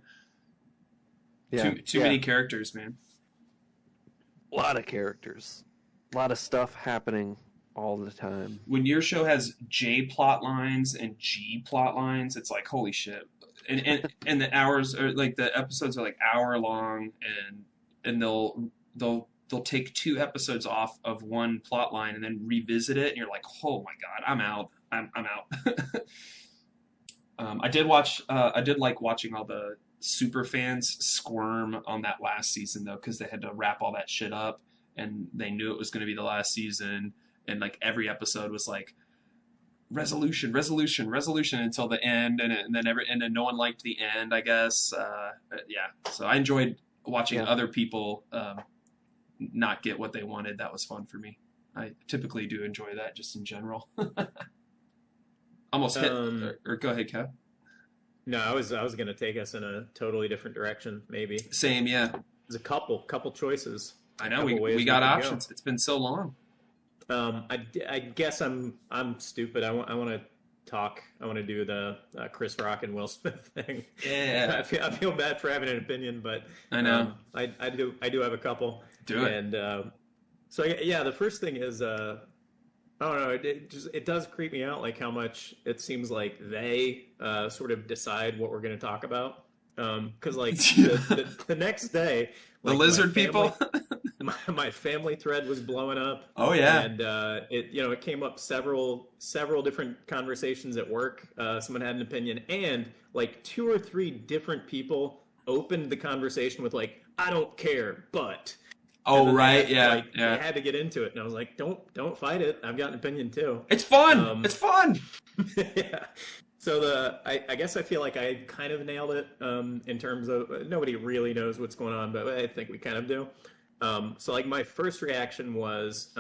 Yeah, too yeah. many characters, man. A lot of characters. A lot of stuff happening all the time. When your show has J plot lines and G plot lines, it's like holy shit. And the hours are like the episodes are like hour long, and they'll take 2 episodes off of one plot line and then revisit it, and you're like, oh my god, I'm out. I'm out. I did watch. I did like watching all the super fans squirm on that last season though, because they had to wrap all that shit up, and they knew it was going to be the last season, and like every episode was like resolution, resolution, resolution until the end, and then no one liked the end, I guess. Yeah, so I enjoyed watching Yeah. other people not get what they wanted. That was fun for me. I typically do enjoy that just in general. Almost hit, or go ahead, Kev. No, I was gonna take us in a totally different direction. Maybe Same, yeah. there's a couple choices. I know Couple ways we got could go. options. It's been so long. I guess I'm stupid. I want to talk. I want to do the Chris Rock and Will Smith thing. Yeah, I feel bad for having an opinion, but I know. I do have a couple. Do it. And so yeah, the first thing is I don't know. It does creep me out, like how much it seems like they sort of decide what we're going to talk about. Because like the next day, The like, lizard people. my family thread was blowing up. Oh yeah. And it came up several different conversations at work. Someone had an opinion, and like 2 or 3 different people opened the conversation with like, "I don't care, but." Oh right, yeah, Like, yeah. they had to get into it, and I was like, "Don't fight it. I've got an opinion too." It's fun. It's fun. Yeah. So I guess I feel like I kind of nailed it in terms of nobody really knows what's going on, but I think we kind of do. So like my first reaction was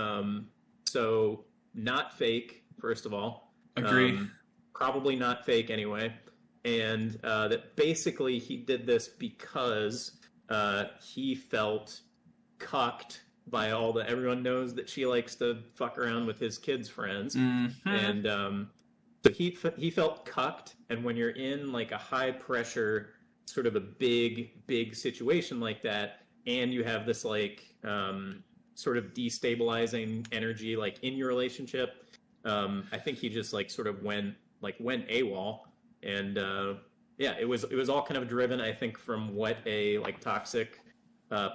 so not fake, first of all. Agree. Probably not fake anyway. And that basically he did this because he felt cucked by everyone knows that she likes to fuck around with his kids' friends. Mm-hmm. And so he felt cucked, and when you're in like a high pressure, sort of a big situation like that, and you have this like sort of destabilizing energy like in your relationship, I think he just like sort of went AWOL, and yeah, it was all kind of driven, I think, from what a like toxic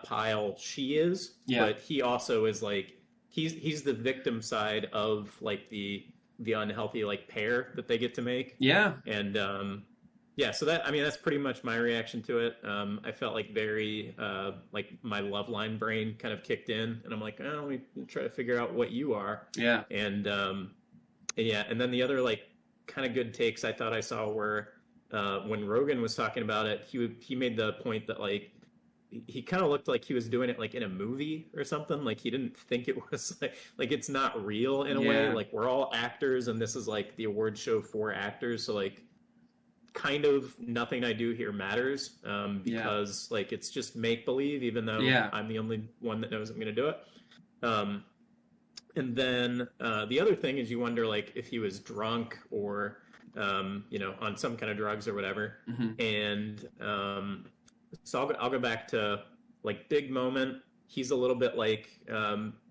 pile she is. Yeah. But he also is like he's the victim side of like the unhealthy like pair that they get to make. Yeah. And yeah, so that's pretty much my reaction to it. I felt like very like my love line brain kind of kicked in, and I'm like, oh, let me try to figure out what you are. Yeah. And yeah, and then the other like kind of good takes I thought I saw were when Rogan was talking about it, he made the point that like he kind of looked like he was doing it like in a movie or something. Like he didn't think it was like it's not real in a way. Yeah. Like we're all actors, and this is like the award show for actors. So like kind of nothing I do here matters because like it's just make believe, even though I'm the only one that knows I'm going to do it. And then the other thing is you wonder like if he was drunk or on some kind of drugs or whatever. Mm-hmm. And so I'll go back to like big moment. He's a little bit like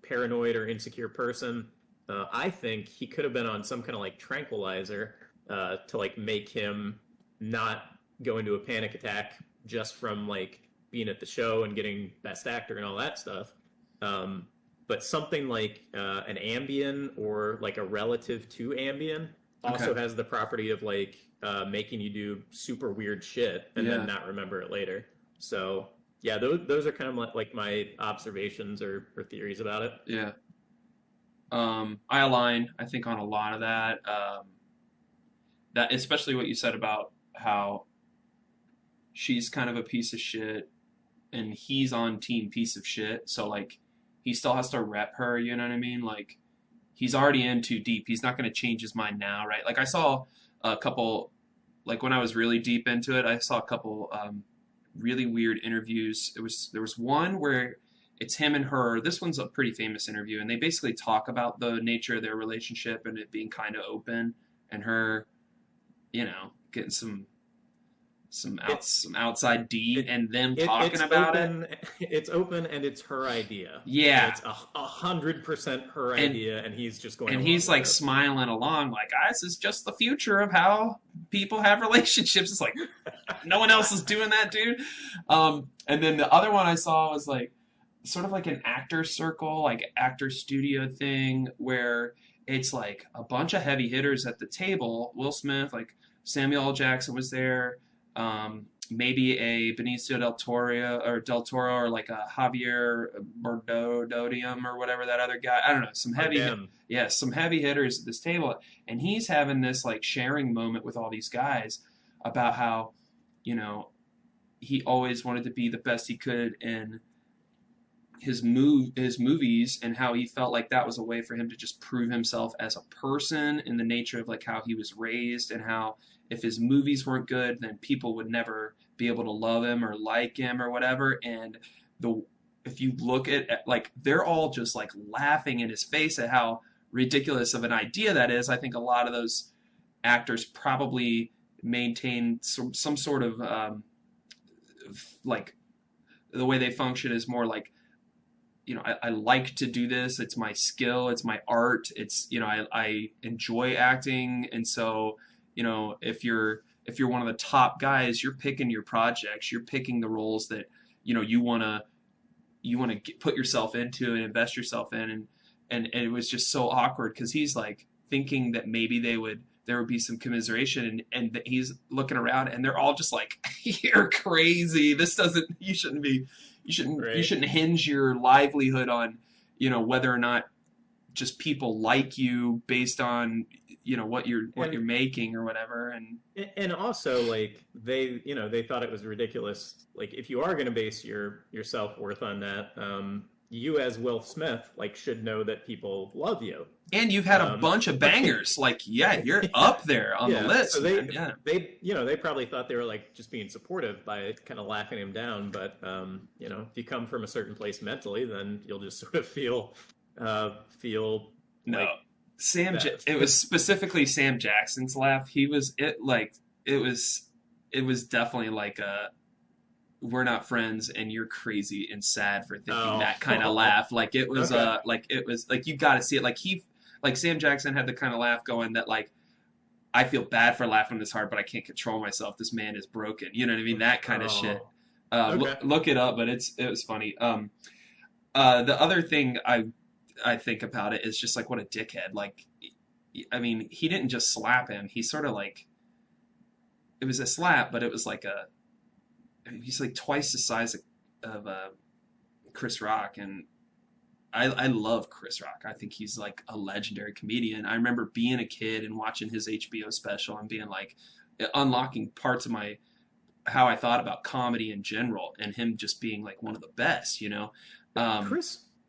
paranoid or insecure person. I think he could have been on some kind of like tranquilizer to like make him not go into a panic attack just from like being at the show and getting best actor and all that stuff. But something like an Ambien or like a relative to Ambien also has the property of like making you do super weird shit and then not remember it later. So yeah, those are kind of like my observations or theories about it. Yeah. I align, I think, on a lot of that. That especially what you said about how she's kind of a piece of shit and he's on team piece of shit. So like he still has to rep her, you know what I mean? Like he's already in too deep. He's not going to change his mind now, right? Like I saw a couple, like when I was really deep into it, I saw a couple really weird interviews. There was one where it's him and her. This one's a pretty famous interview, and they basically talk about the nature of their relationship and it being kind of open, and her, getting some outside D, and them talking about open, it. It's open, and it's her idea. Yeah, and it's 100% her idea, and he's just going. And he's like smiling along, like, this is just the future of how people have relationships. It's like, no one else is doing that, dude. And then the other one I saw was like, sort of like an actor circle, like actor studio thing, where it's like a bunch of heavy hitters at the table. Will Smith, like Samuel L. Jackson was there. Maybe a Benicio del Toro or like a Javier Bardem or whatever that other guy. I don't know. Some heavy hitters at this table, and he's having this like sharing moment with all these guys about how, he always wanted to be the best he could in his movies, and how he felt like that was a way for him to just prove himself as a person in the nature of like how he was raised, and how if his movies weren't good, then people would never be able to love him or like him or whatever. And if you look at like, they're all just like laughing in his face at how ridiculous of an idea that is. I think a lot of those actors probably maintain some sort of like, the way they function is more like, I like to do this. It's my skill. It's my art. It's, I enjoy acting. And so, if you're one of the top guys, you're picking your projects, you're picking the roles that, you want to put yourself into and invest yourself in. And it was just so awkward, because he's like thinking that maybe there would be some commiseration, and that he's looking around and they're all just like, you're crazy. You shouldn't hinge your livelihood on, whether or not just people like you based on, what you're making or whatever. And also, like, they thought it was ridiculous. Like, if you are going to base your self-worth on that, you as Will Smith, like, should know that people love you. And you've had a bunch of bangers. Like, you're up there on the list. So they probably thought they were like just being supportive by kind of laughing him down. But if you come from a certain place mentally, then you'll just sort of feel no. Like it was specifically Sam Jackson's laugh. It was definitely like a, we're not friends and you're crazy and sad for thinking that kind of laugh. Like it was like, you got to see it. Like Sam Jackson had the kind of laugh going that like, I feel bad for laughing this hard, but I can't control myself. This man is broken. You know what I mean? That kind of shit. Look it up, but it was funny. The other thing I think about it is just like, what a dickhead. Like, I mean, he didn't just slap him. He sort of like, it was a slap, but it was like he's like twice the size of Chris Rock, and I love Chris Rock. I think he's like a legendary comedian. I remember being a kid and watching his HBO special and being like, unlocking parts of how I thought about comedy in general, and him just being like one of the best,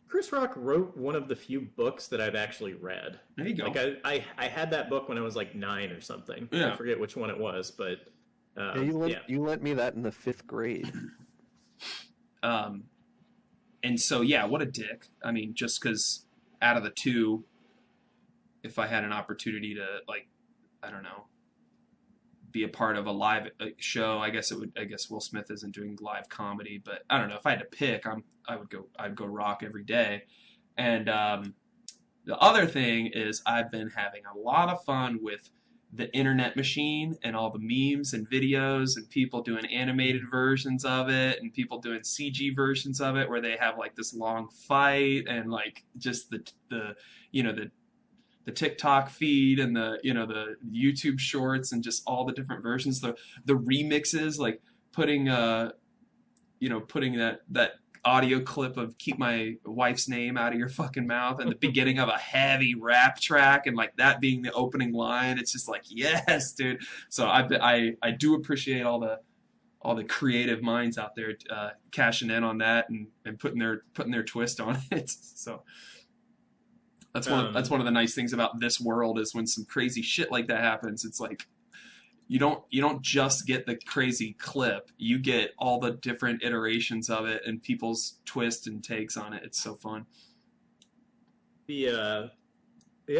Chris Rock wrote one of the few books that I've actually read. There you go. Like I had that book when I was like 9 or something. Yeah. I forget which one it was, but you lent me that in the 5th grade. And so, what a dick. I mean, just because out of the two, if I had an opportunity to, like, I don't know, be a part of a live show, I guess Will Smith isn't doing live comedy, but I don't know, if I had to pick, I'd go Rock every day. And the other thing is, I've been having a lot of fun with the internet machine and all the memes and videos and people doing animated versions of it and people doing CG versions of it, where they have like this long fight, and like just the TikTok feed and the YouTube shorts and just all the different versions, the remixes, like putting that audio clip of "Keep My Wife's Name Out of Your Fucking Mouth" and the beginning of a heavy rap track, and like that being the opening line. It's just like, yes, dude. So I do appreciate all the creative minds out there cashing in on that and putting their twist on it. So that's one of the nice things about this world, is when some crazy shit like that happens, it's like, you don't just get the crazy clip. You get all the different iterations of it and people's twists and takes on it. It's so fun. The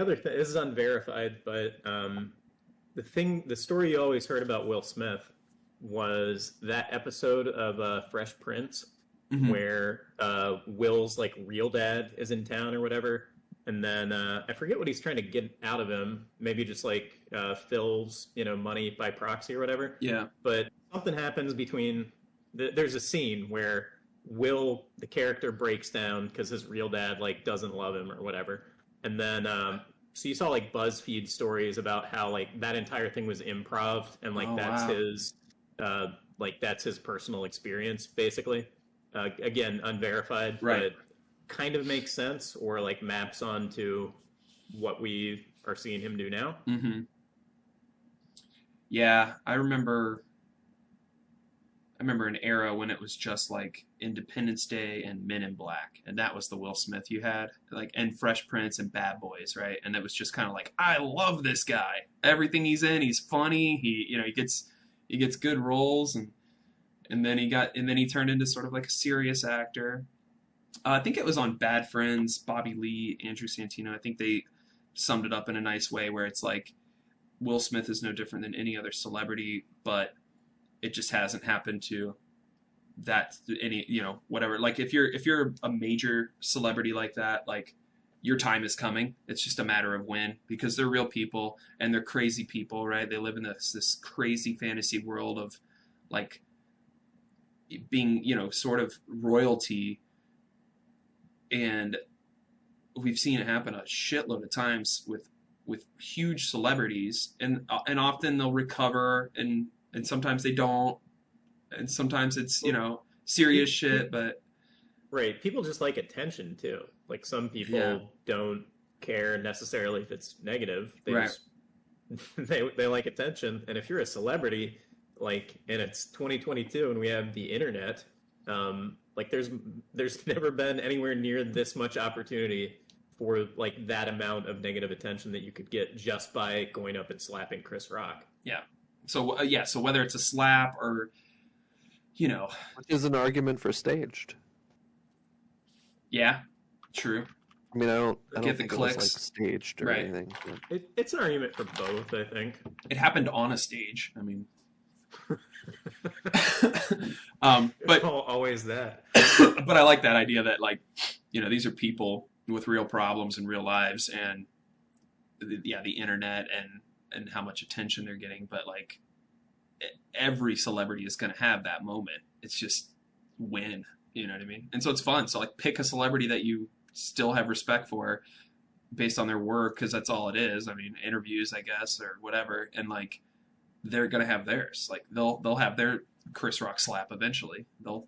other thing, this is unverified, but the story you always heard about Will Smith was that episode of Fresh Prince Mm-hmm. where Will's like real dad is in town or whatever, and then I forget what he's trying to get out of him. Maybe just like Phil's money by proxy or whatever. Yeah. But something happens between. There's a scene where Will, the character, breaks down because his real dad like doesn't love him or whatever, and then so you saw like BuzzFeed stories about how like that entire thing was improv and like Oh, that's wow. his that's his personal experience basically. Again, unverified, Right. but kind of makes sense or like maps onto what we are seeing him do now. Mm-hmm. Yeah, I remember an era when it was just like Independence Day and Men in Black, and that was the Will Smith you had, like, and Fresh Prince and Bad Boys, right? And it was just kind of like, I love this guy. Everything he's in, he's funny. He gets good roles, and then he turned into sort of like a serious actor. I think it was on Bad Friends, Bobby Lee, Andrew Santino. I think they summed it up in a nice way where it's like Will Smith is no different than any other celebrity, but it just hasn't happened to that any whatever. Like if you're a major celebrity like that, like your time is coming. It's just a matter of when, because they're real people and they're crazy people, right? They live in this crazy fantasy world of like being sort of royalty, and we've seen it happen a shitload of times with huge celebrities, and often they'll recover, and sometimes they don't, and sometimes it's serious shit, but Right. People just like attention too. Like some people Yeah. don't care necessarily if it's negative. They Right. just they like attention. And if you're a celebrity, like, and it's 2022 and we have the internet, like there's never been anywhere near this much opportunity for like that amount of negative attention that you could get just by going up and slapping Chris Rock. so so whether it's a slap or Which is an argument for staged. yeah, true. I mean, I don't Get the think it was like clicks. staged or Right. anything. But It's an argument for both, I think. It happened on a stage. I mean, but Always that. but I like that idea that like these are people with real problems and real lives, and the internet and how much attention they're getting, but like every celebrity is going to have that moment. It's just when, you know what I mean? And so it's fun. So like pick a celebrity that you still have respect for based on their work, because that's all it is. I mean, interviews, I guess, or whatever, and like they're going to have theirs. Like they'll have their Chris Rock slap eventually. Not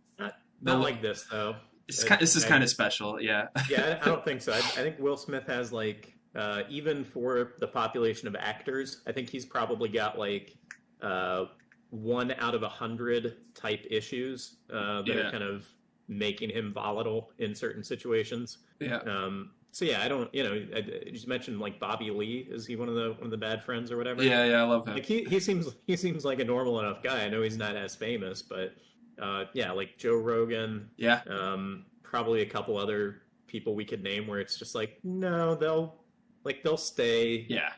They'll- like this though. This is kind of special, yeah. Yeah, I don't think so. I think Will Smith has like even for the population of actors, I think he's probably got like 1 out of 100 type issues that Yeah. are kind of making him volatile in certain situations. Yeah. So yeah, I don't. You just mentioned like Bobby Lee. Is he one of the bad friends or whatever? Yeah, I love him. Like he seems like a normal enough guy. I know he's not as famous, but yeah, like Joe Rogan. Yeah. Probably a couple other people we could name where it's just like, no, they'll stay. Yeah.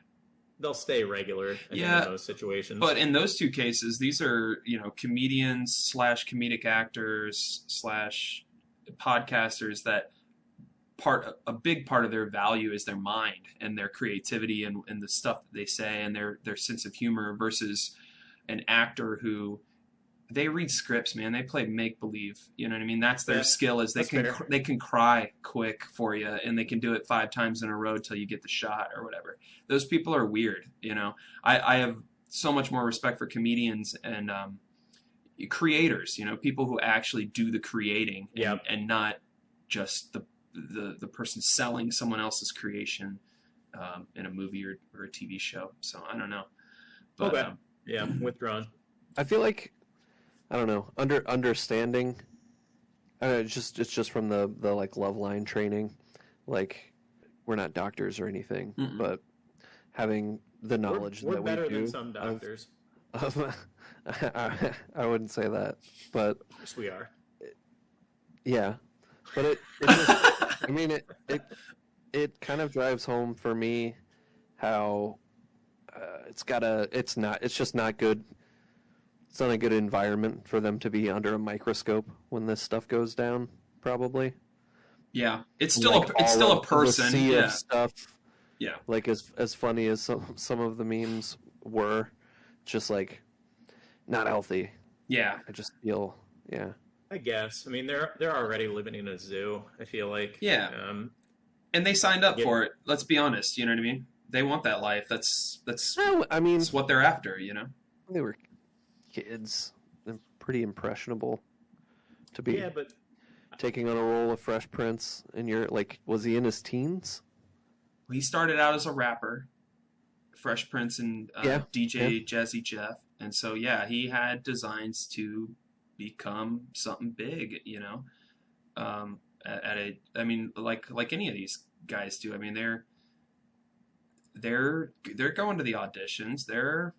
They'll stay regular. In those situations. But in those two cases, these are, comedians / comedic actors / podcasters that a big part of their value is their mind and their creativity and the stuff that they say and their sense of humor, versus an actor who they read scripts, man. They play make believe. You know what I mean? That's their skill, is that's fair. they can cry quick for you, and they can do it 5 times in a row till you get the shot or whatever. Those people are weird. I have so much more respect for comedians and creators. People who actually do the creating and not just the person selling someone else's creation in a movie or a TV show. So I don't know. But, okay. Yeah, withdrawn. I feel like, I don't know, understanding. It's just from the like love line training. Like, we're not doctors or anything, Mm-mm. but having the knowledge We're that better we do than some doctors. I wouldn't say that, but Of course we are. yeah, but it just, I mean, it kind of drives home for me how it's just not good. It's not a good environment for them to be under a microscope when this stuff goes down, probably. Yeah, it's still Like it's all still a of the person. sea of Yeah, stuff, yeah, like as funny as some of the memes were, just like not healthy. yeah, I just feel, yeah. I guess. I mean, they're already living in a zoo. I feel like. yeah. And they signed up Get for it. Let's be honest. You know what I mean? They want that life. No, I mean, That's what they're after. You know? they were kids. They're pretty impressionable to be yeah, but taking on a role of Fresh Prince. And you're like, was he in his teens? He started out as a rapper, Fresh Prince and Yeah, DJ Jazzy Jeff, and so yeah, he had designs to become something big. You know, I mean, like any of these guys do. I mean, they're going to the auditions. They're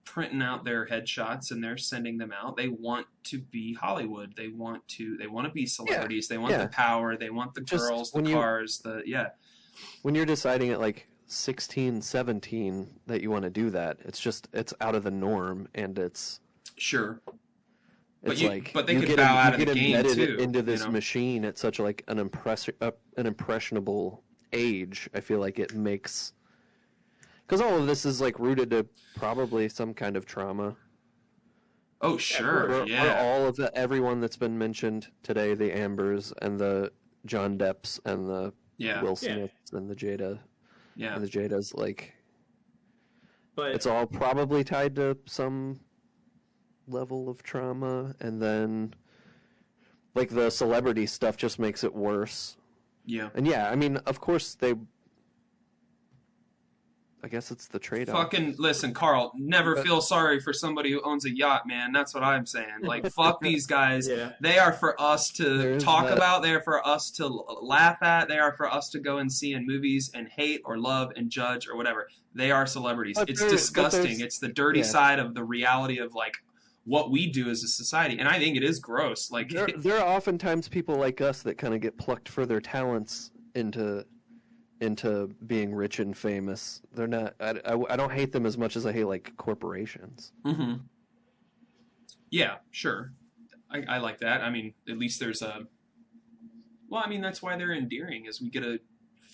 printing out their headshots and they're sending them out. They want to be Hollywood. They want to be celebrities. They want yeah. the power. They want the Just girls, the when you- cars, the yeah. When you're deciding at like 16, 17 that you want to do that, it's out of the norm, and it's Sure. But it's you- like but they you could get bow out you of the get game, embedded too, into this you know? machine at such like an impressionable age. I feel like it makes, because all of this is like rooted to probably some kind of trauma. Oh, sure. For Yeah. all of everyone that's been mentioned today, the Ambers and the John Depps and the Yeah. Will Smiths and the Yeah. Jadas, like but it's all probably tied to some level of trauma, and then like the celebrity stuff just makes it worse. Yeah. And yeah, I mean, of course I guess it's the trade-off. Fucking listen, Carl. Never feel sorry for somebody who owns a yacht, man. That's what I'm saying. Like, fuck these guys. Yeah. They are for us to There's talk that. about. They are for us to laugh at. They are for us to go and see in movies and hate or love and judge or whatever. They are celebrities. But It's but disgusting. there's- It's the dirty yeah. side of the reality of like what we do as a society, and I think it is gross. Like, there are oftentimes people like us that kind of get plucked for their talents into being rich and famous. They're not. I don't hate them as much as I hate like corporations. mm-hmm. Yeah, sure. I like that. I mean, at least there's a. Well, I mean, that's why they're endearing. Is we get to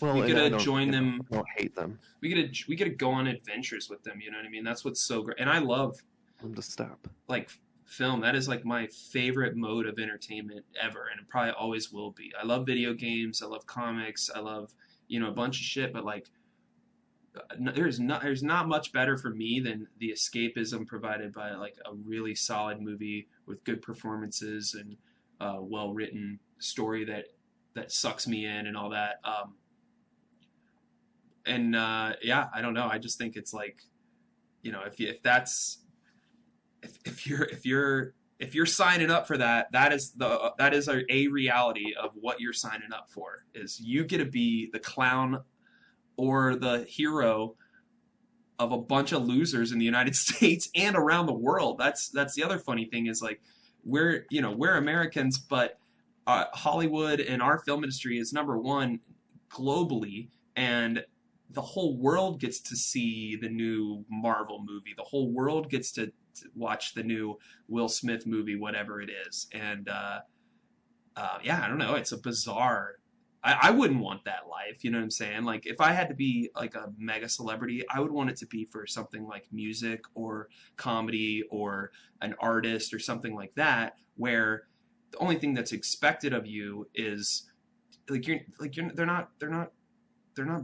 Well, we and I get to don't- join them. I don't hate them. We get to go on adventures with them. You know what I mean? That's what's so great. And I love I'm to stop. like film. That is like my favorite mode of entertainment ever, and it probably always will be. I love video games. I love comics. I love a bunch of shit. But like, there's not much better for me than the escapism provided by like a really solid movie with good performances and well written story that sucks me in and all that. Yeah, I don't know. I just think it's like, if you're signing up for that, that is a reality of what you're signing up for. Is you get to be the clown or the hero of a bunch of losers in the United States and around the world. That's the other funny thing is like we're Americans, but Hollywood and our film industry is number one globally, and the whole world gets to see the new Marvel movie. The whole world gets to watch the new Will Smith movie, whatever it is. And yeah, I don't know. It's a bizarre. I wouldn't want that life. You know what I'm saying? Like if I had to be like a mega celebrity, I would want it to be for something like music or comedy or an artist or something like that, where the only thing that's expected of you is they're not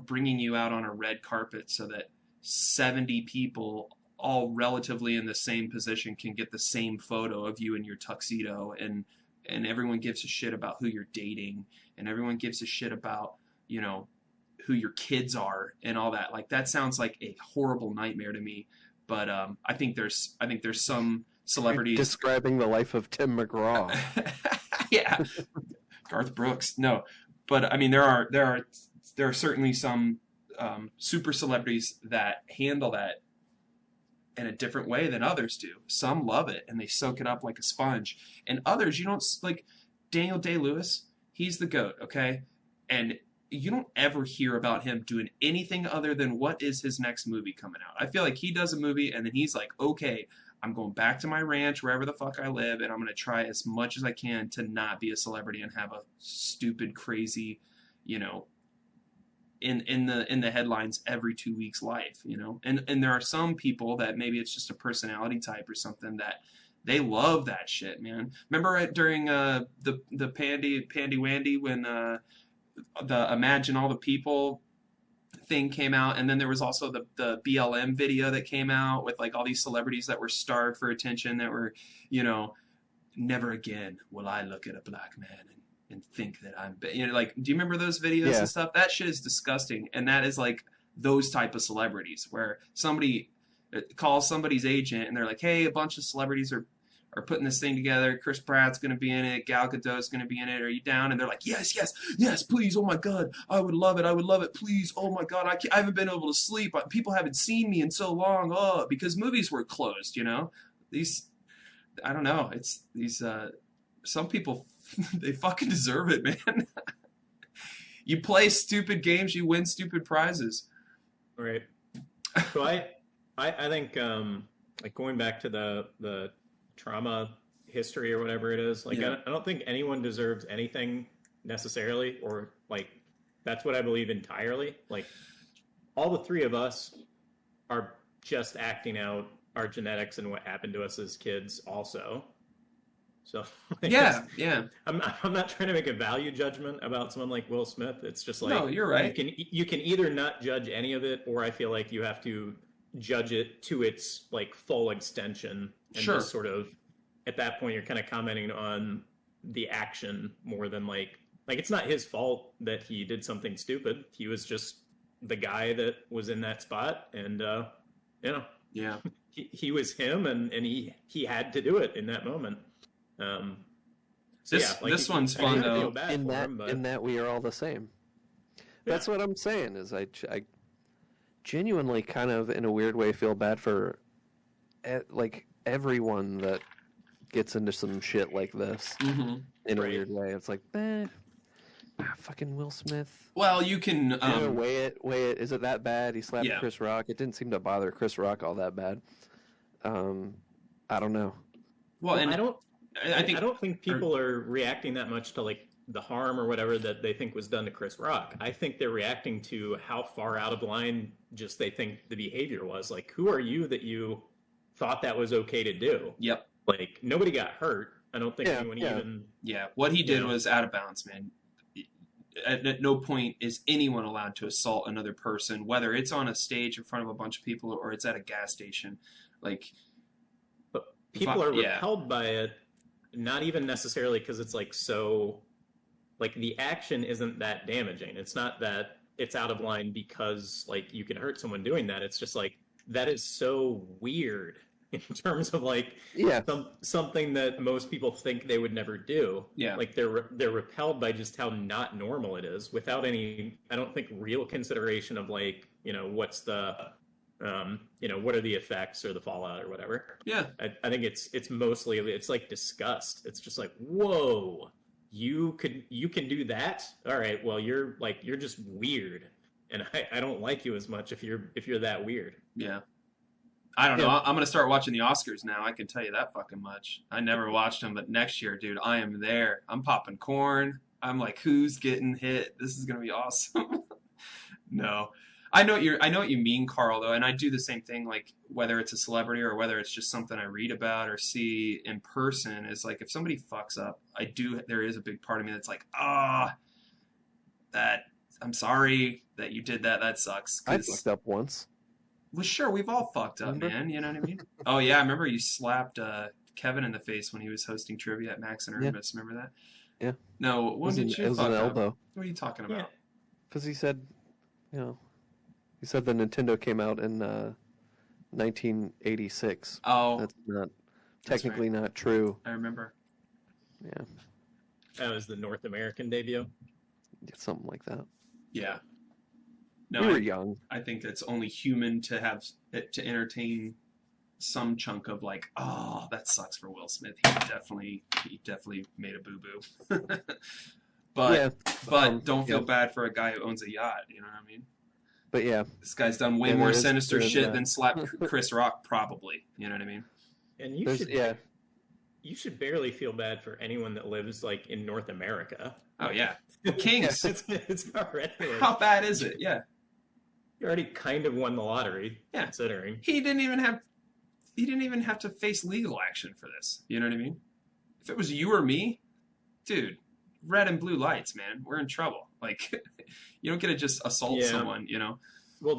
bringing you out on a red carpet so that 70 people all relatively in the same position can get the same photo of you in your tuxedo, and everyone gives a shit about who you're dating, and everyone gives a shit about who your kids are and all that. Like that sounds like a horrible nightmare to me. But I think there's some celebrities Describing the life of Tim McGraw. yeah, Garth Brooks. No, but I mean there are certainly some super celebrities that handle that in a different way than others do. Some love it and they soak it up like a sponge, and others you don't like. Daniel Day-Lewis, he's the GOAT, okay? And you don't ever hear about him doing anything other than what is his next movie coming out. I feel like he does a movie and then he's like, okay, I'm going back to my ranch, wherever the fuck I live, and I'm going to try as much as I can to not be a celebrity and have a stupid, crazy, you know, in the headlines every 2 weeks life, you know. And there are some people that maybe it's just a personality type or something that they love that shit, man. Remember during the Pandy Wandy when the Imagine All the People thing came out, and then there was also the BLM video that came out with like all these celebrities that were starved for attention, that were, you know, never again will I look at a black man and think that I'm, you know, like, do you remember those videos and stuff? That shit is disgusting, and that is like those type of celebrities where somebody calls somebody's agent and they're like, hey, a bunch of celebrities are putting this thing together. Chris Pratt's going to be in it. Gal Gadot's going to be in it. Are you down? And they're like, yes, yes, yes, please. Oh my God. I would love it. I would love it. Please. Oh my God. I haven't been able to sleep. People haven't seen me in so long. Oh, because movies were closed, you know, I don't know. It's these, some people, they fucking deserve it, man. You play stupid games, you win stupid prizes. Right. So I think, like going back to the trauma history or whatever it is, like I don't think anyone deserves anything necessarily, or like that's what I believe entirely. Like all the three of us are just acting out our genetics and what happened to us as kids also. So like, yeah. I'm not trying to make a value judgment about someone like Will Smith. It's just like, no, you're right. You can either not judge any of it, or I feel like you have to judge it to its like full extension, and just sort of at that point you're kind of commenting on the action more than like it's not his fault that he did something stupid. He was just the guy that was in that spot, and you know, yeah, he was him, and he had to do it in that moment. So this one's fun though. In that we are all the same. That's what I'm saying. Is I genuinely kind of in a weird way feel bad for like everyone that gets into some shit like this in a weird way. It's like, fucking Will Smith. Well, you can weigh it. Is it that bad? He slapped Chris Rock. It didn't seem to bother Chris Rock all that bad. I don't know. Well, and I don't think people are reacting that much to like the harm or whatever that they think was done to Chris Rock. I think they're reacting to how far out of line just they think the behavior was. Like, who are you that you thought that was okay to do? Yep. Like, nobody got hurt. I don't think anyone even... Yeah, what he did was out of bounds, man. At no point is anyone allowed to assault another person, whether it's on a stage in front of a bunch of people or it's at a gas station. Like, but people are repelled by it, not even necessarily because it's like so... Like, the action isn't that damaging. It's not that it's out of line because, like, you can hurt someone doing that. It's just, like, that is so weird in terms of, like, something that most people think they would never do. Yeah. Like, they're repelled by just how not normal it is without any, I don't think, real consideration of, like, you know, what's the, you know, what are the effects or the fallout or whatever. Yeah. I think it's mostly, it's, like, disgust. It's just like, whoa. You can do that? All right, well you're just weird, and I don't like you as much if you're that weird. Yeah. I don't know. I'm gonna start watching the Oscars now. I can tell you that fucking much. I never watched them, but next year, dude, I am there. I'm popping corn. I'm like, who's getting hit? This is gonna be awesome. No. I know what you mean, Carl, though, and I do the same thing, like, whether it's a celebrity or whether it's just something I read about or see in person, is like, if somebody fucks up, there is a big part of me that's like, I'm sorry that you did that. That sucks. I fucked up once. Well, sure, we've all fucked up, man. You know what I mean? Oh, yeah, I remember you slapped Kevin in the face when he was hosting trivia at Max and Ernest. Remember that? Yeah. No, when did you fuck up? It was an elbow. What are you talking about? Because he said, you know... He said the Nintendo came out in 1986. Oh. That's technically not true. I remember. Yeah. That was the North American debut? Something like that. Yeah. No, we were young. I think it's only human to entertain some chunk of like, oh, that sucks for Will Smith. He definitely made a boo boo. But Yeah. don't feel Yeah. bad for a guy who owns a yacht. You know what I mean? But yeah, This guy's done way Yeah, more there is- sinister there is shit that. than slap Chris Rock, probably. You know what I mean? And you there's should yeah. you should barely feel bad for anyone that lives like in North America. Oh yeah, Kings. It's already like, How bad is it? Yeah, you already kind of won the lottery, Yeah. considering. he didn't even have to face legal action for this. You know what I mean? If it was you or me, dude, red and blue lights, man, we're in trouble. Like, you don't get to just assault Yeah. someone. You know? Well,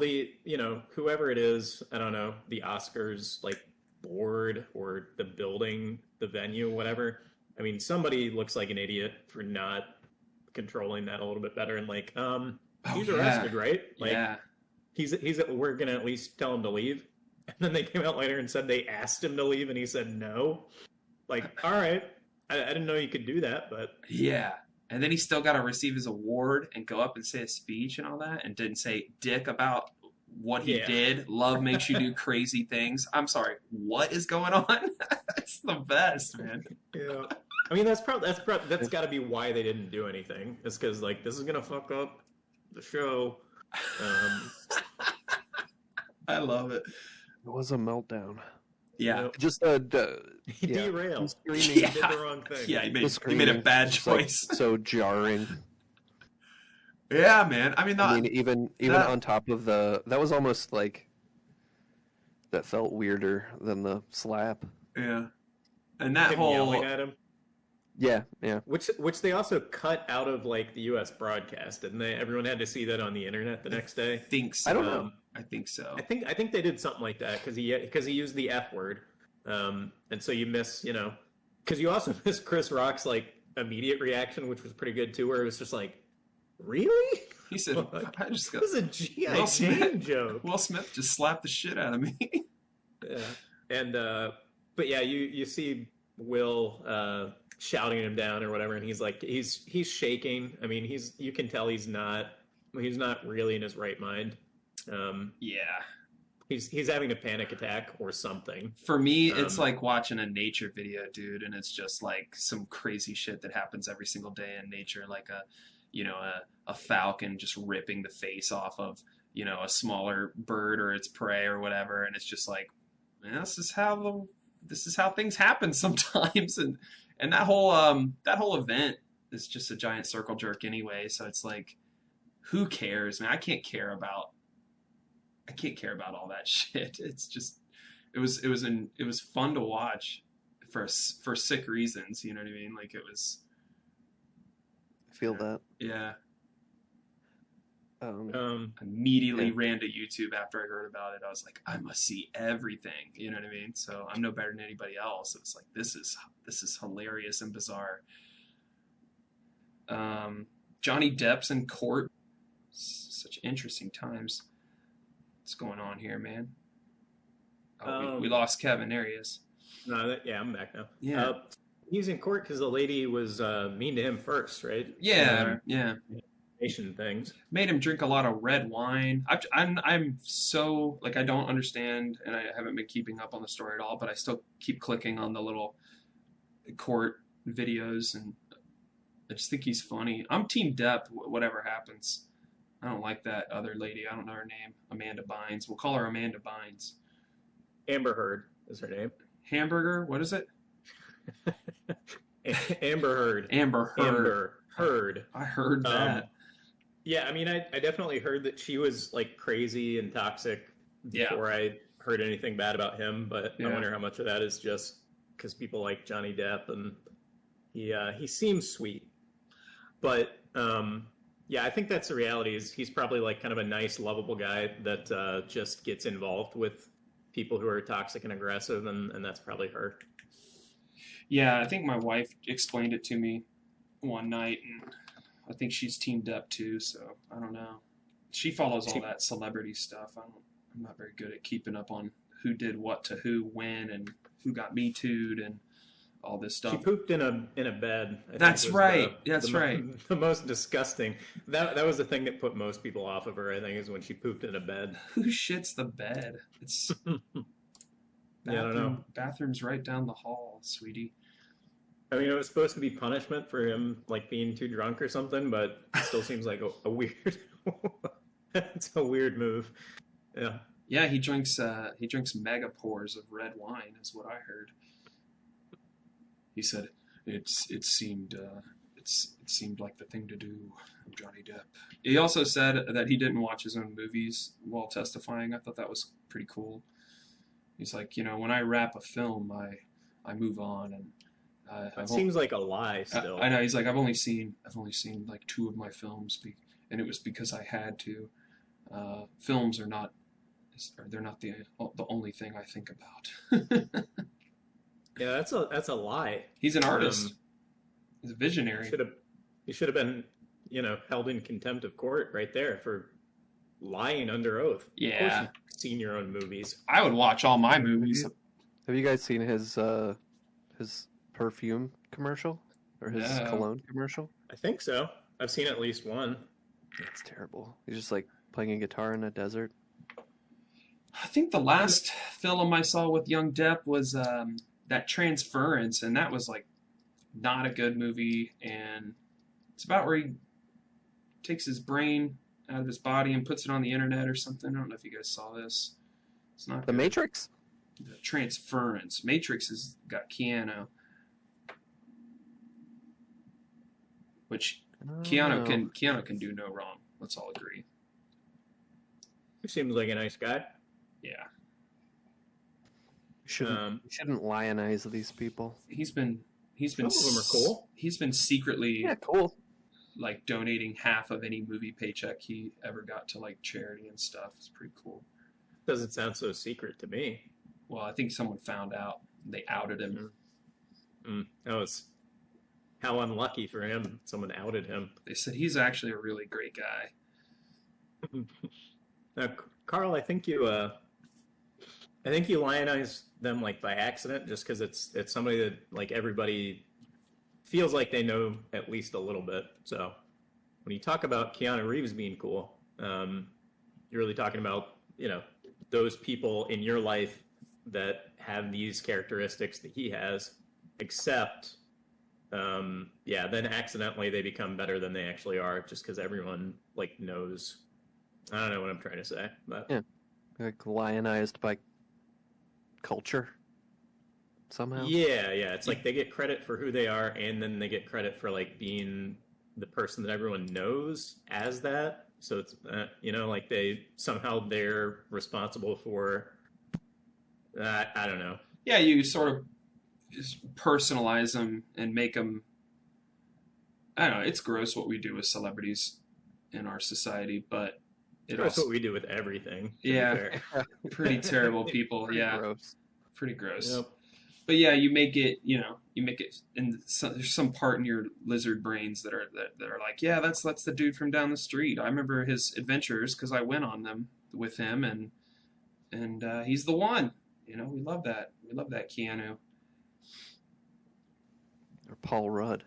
whoever it is, I don't know, the Oscars like board or the building, the venue, whatever. I mean, somebody looks like an idiot for not controlling that a little bit better and like, he's arrested, right? Like, yeah. we're gonna at least tell him to leave. And then they came out later and said they asked him to leave, and he said no. Like, all right, I didn't know you could do that, but Yeah. And then he still got to receive his award and go up and say a speech and all that, and didn't say dick about what he Yeah. did. Love makes you do crazy things. I'm sorry. What is going on? It's the best, man. yeah. I mean, that's got to be why they didn't do anything. It's because like this is gonna fuck up the show. I love it. It was a meltdown. Yeah. You know, Just he yeah. derailed. Screaming. He Yeah. did the wrong thing. Yeah, he The made a screaming bad was, like, choice. so jarring. Yeah, man. I mean, I mean, even that- on top of that was almost like that felt weirder than the slap. yeah. And that Him whole yelling at him, Yeah, yeah. which they also cut out of like the U.S. broadcast, didn't they? Everyone had to see that on the internet the next day. think so. I don't know. I think so. I think they did something like that because he used the F word, and so you miss because you also miss Chris Rock's like immediate reaction, which was pretty good too, where it was just like, really? He said, I just got This is a G.I. Will Jane Smith. joke. Will Smith just slapped the shit out of me. Yeah. And but yeah, you see Will shouting him down or whatever, and he's like he's shaking. I mean, you can tell he's not really in his right mind. Yeah. He's having a panic attack or something. For me, it's like watching a nature video, dude, and it's just like some crazy shit that happens every single day in nature, like a falcon just ripping the face off of a smaller bird or its prey or whatever, and it's just like, man, this is how things happen sometimes, and that whole event is just a giant circle jerk anyway. So it's like, who cares, man? I can't care about all that shit. It's just it was fun to watch for sick reasons. You know what I mean? Like it was. I feel that. Yeah. Um, Immediately ran to YouTube after I heard about it. I was like, I must see everything. You know what I mean? So I'm no better than anybody else. It's like this is hilarious and bizarre. Johnny Depp's in court. Such interesting times. What's going on here, man? Oh, we lost Kevin. There he is. No, I'm back now. Yeah. He's in court because the lady was mean to him first, right? Yeah, yeah. Nation things. Made him drink a lot of red wine. I'm so like I don't understand, and I haven't been keeping up on the story at all. But I still keep clicking on the little court videos, and I just think he's funny. I'm Team Depp. Whatever happens, I don't like that other lady. I don't know her name. Amanda Bynes. We'll call her Amanda Bynes. Amber Heard is her name. Hamburger. What is it? Amber Heard. Amber Heard. Amber Heard. I heard that. Yeah, I mean, I definitely heard that she was like crazy and toxic before I heard anything bad about him. But I wonder how much of that is just because people like Johnny Depp and he seems sweet. But yeah, I think that's the reality. Is he's probably like kind of a nice, lovable guy that just gets involved with people who are toxic and aggressive, and that's probably her. Yeah, I think my wife explained it to me one night, and I think she's teamed up too. So I don't know. She follows all that celebrity stuff. I'm not very good at keeping up on who did what to who, when, and who got Me Too'd and all this stuff. She pooped in a bed. That's right. That's right. The most disgusting. That was the thing that put most people off of her. I think is when she pooped in a bed. Who shits the bed? It's Yeah, I don't know. Bathroom's right down the hall, sweetie. I mean, it was supposed to be punishment for him, like being too drunk or something, but it still seems like a weird. It's a weird move. Yeah. Yeah, he drinks mega pours of red wine, is what I heard. He said it seemed like the thing to do, Johnny Depp. He also said that he didn't watch his own movies while testifying. I thought that was pretty cool. He's like, when I wrap a film, I move on, and it seems like a lie still. I know. He's like, I've only seen like 2 of my films, and it was because I had to. Films are not. They're not the only thing I think about. Yeah, that's a lie. He's an artist. He's a visionary. He should have been, held in contempt of court right there for lying under oath. Yeah. Of course you've seen your own movies. I would watch all my movies. Have you guys seen his perfume commercial or his cologne commercial? I think so. I've seen at least one. It's terrible. He's just like playing a guitar in a desert. I think the last film I saw with young Depp was that Transference, and that was like not a good movie. And it's about where he takes his brain out of his body and puts it on the internet or something. I don't know if you guys saw this. It's not The good. Matrix? The Transference. Matrix has got Keanu, which Keanu can do no wrong. Let's all agree. He seems like a nice guy. Yeah. You shouldn't lionize these people. He's been some of them are cool. He's been secretly cool. like donating half of any movie paycheck he ever got to like charity and stuff. It's pretty cool. Doesn't sound so secret to me. Well, I think someone found out. They outed him. That was how unlucky for him. Someone outed him. They said he's actually a really great guy. Now, Carl, I think you lionize them like by accident, just because it's somebody that like everybody feels like they know at least a little bit. So when you talk about Keanu Reeves being cool, you're really talking about those people in your life that have these characteristics that he has, except then accidentally they become better than they actually are, just because everyone like knows. I don't know what I'm trying to say, but yeah, like lionized by culture somehow. Yeah. It's like they get credit for who they are, and then they get credit for like being the person that everyone knows as that. So it's like they're responsible for. I don't know. Yeah, you sort of personalize them and make them. I don't know. It's gross what we do with celebrities in our society, but that's what we do with everything. Yeah, pretty terrible people. Pretty gross. Pretty gross. Yep. But yeah, you make it. And there's some part in your lizard brains that are like, yeah, that's the dude from down the street. I remember his adventures because I went on them with him, and he's the one. We love that. We love that Keanu. Or Paul Rudd.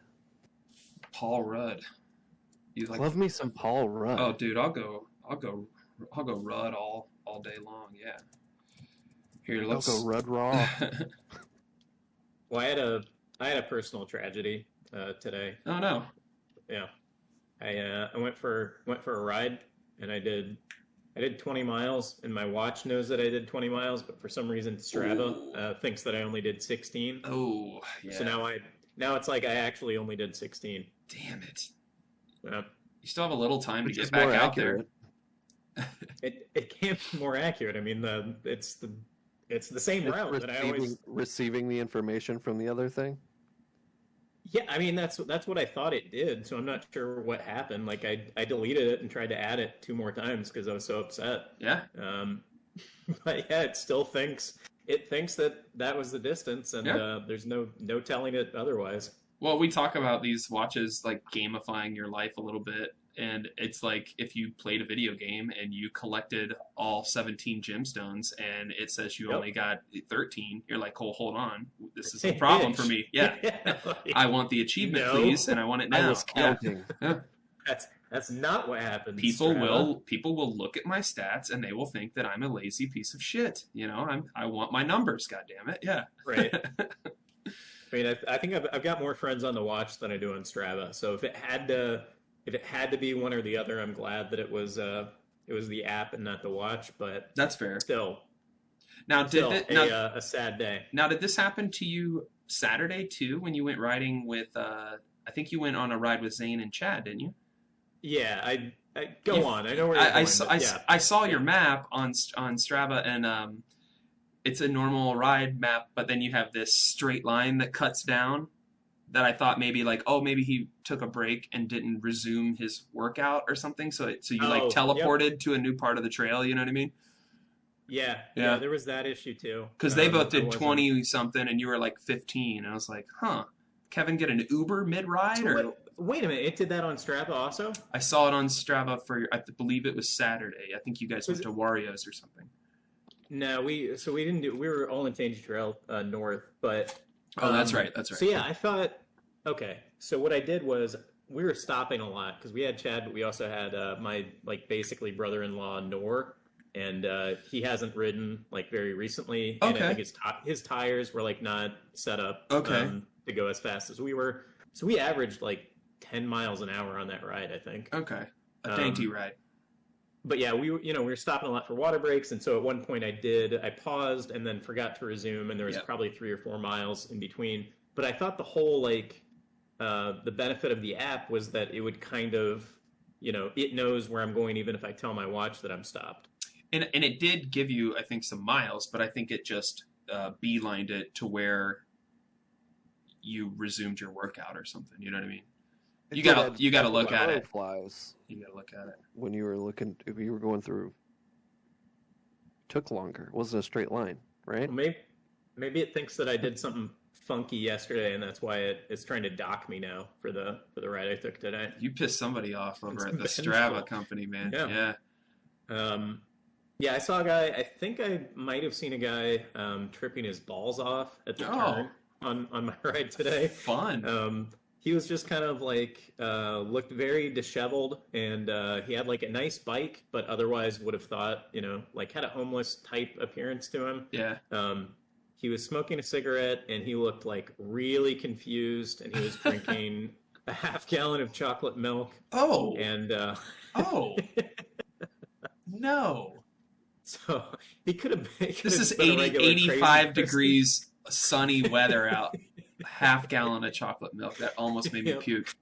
Paul Rudd. You like? Love me some Paul Rudd. Oh, dude, I'll go Rudd all day long. Yeah. Here, I'll go Rudd raw. Well, I had a personal tragedy today. Oh no. Yeah. I went for a ride, and I did 20 miles, and my watch knows that I did 20 miles, but for some reason Strava thinks that I only did 16. Oh, yeah. So now it's like I actually only did 16. Damn it. Yeah. You still have a little time Which to is get back more out accurate. there. It can't be more accurate. I mean, it's the same route that I always receiving the information from the other thing. Yeah, I mean that's what I thought it did. So I'm not sure what happened. Like I deleted it and tried to add it 2 more times because I was so upset. Yeah. But yeah, it still thinks that was the distance, and there's no telling it otherwise. Well, we talk about these watches like gamifying your life a little bit, and it's like if you played a video game and you collected all 17 gemstones and it says you only got 13, you're like, oh, hold on, this is a problem for me. Yeah. I want the achievement, please, and I want it now. I was counting. Yeah. That's not what happened. People Strava. will look at my stats and they will think that I'm a lazy piece of shit. I want my numbers. God damn it, yeah. Right. I mean, I think I've got more friends on the watch than I do on Strava. So if it had to be one or the other, I'm glad that it was the app and not the watch. But That's fair. still, Now, a sad day. now did this happen to you Saturday too when you went riding with? I think you went on a ride with Zane and Chad, didn't you? Yeah, I go on. I know where you're I going. saw, But yeah, I saw your map on Strava, and it's a normal ride map, but then you have this straight line that cuts down. That I thought maybe like, oh, maybe he took a break and didn't resume his workout or something. So you like Yep. teleported to a new part of the trail. You know what I mean? Yeah. Yeah. There was that issue too. Because they both I did wasn't. 20 something, and you were like 15. And I was like, huh? Kevin get an Uber mid ride, Wait, or wait a minute. It did that on Strava also. I saw it on Strava for I believe it was Saturday. I think you guys went Was to Wario's or something. No, we didn't do. We were all in Tangy Trail north, but Oh, that's right. That's right. So yeah, I thought okay. So what I did was we were stopping a lot because we had Chad, but we also had my like basically brother-in-law Nor, and he hasn't ridden like very recently, and I Okay. think his tires were like not set up Okay. to go as fast as we were. So we averaged like 10 miles an hour on that ride, I think. Okay. A dainty Um, ride. but yeah, we were stopping a lot for water breaks, and so at one point I paused and then forgot to resume, and there was Yep. probably 3 or 4 miles in between. But I thought the whole like the benefit of the app was that it would kind of it knows where I'm going even if I tell my watch that I'm stopped. And it did give you, I think, some miles, but I think it just beelined it to where you resumed your workout or something. You know what I mean? You gotta look at it. Flies You gotta look at it. when you were looking, if you were going through, took longer. It wasn't a straight line, right? Well, maybe it thinks that I did something funky yesterday, and that's why it's trying to dock me now for the ride I took today. You pissed somebody off over It's at the vengeful. Strava company, man. Yeah. Yeah. Yeah, I saw a guy. I think I might have seen a guy tripping his balls off at the turn on my ride today. Fun. He was just kind of like looked very disheveled, and he had like a nice bike, but otherwise would have thought like had a homeless type appearance to him. Yeah. He was smoking a cigarette, and he looked like really confused, and he was drinking a half-gallon of chocolate milk, Oh. and Oh. No. so he could have. This is 85 degrees sunny weather out. Half gallon of chocolate milk. That almost made me Yep. puke.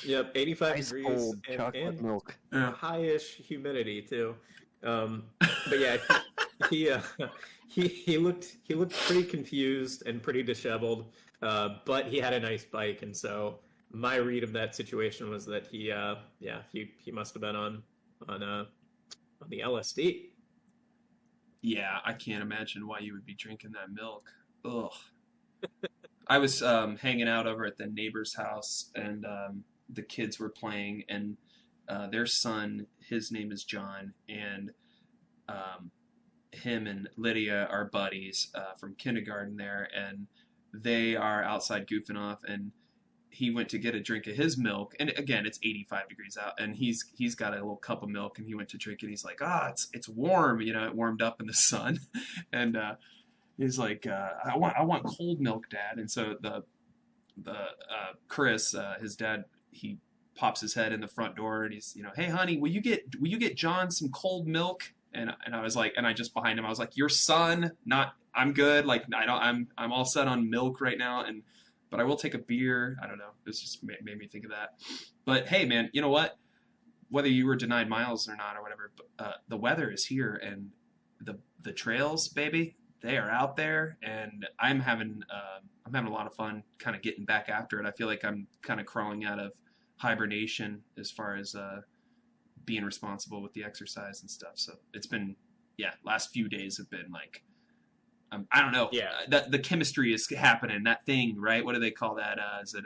Yep, 85 Ice degrees cold chocolate and milk. Yeah. high-ish humidity too. But yeah, he he looked pretty confused and pretty disheveled. But he had a nice bike, and so my read of that situation was that he must have been on the LSD. Yeah, I can't imagine why you would be drinking that milk. Ugh. I was hanging out over at the neighbor's house, and the kids were playing, and their son, his name is John, and him and Lydia are buddies from kindergarten there, and they are outside goofing off, and he went to get a drink of his milk, and again, it's 85 degrees out, and he's got a little cup of milk, and he went to drink it. He's like, it's warm, it warmed up in the sun, and he's like, I want cold milk, Dad. And so the Chris, his dad, he pops his head in the front door, and he's, hey honey, will you get John some cold milk? And I was like, and I just behind him, I was like, your son, not, I'm good. Like, I'm all set on milk right now. But I will take a beer. I don't know. This just made me think of that. But hey, man, you know what? Whether you were denied miles or not or whatever, the weather is here, and the trails, baby, they are out there, and I'm having a lot of fun kind of getting back after it. I feel like I'm kind of crawling out of hibernation as far as being responsible with the exercise and stuff. So it's been, last few days have been like, I don't know. Yeah. The chemistry is happening. That thing, right? What do they call that? Is it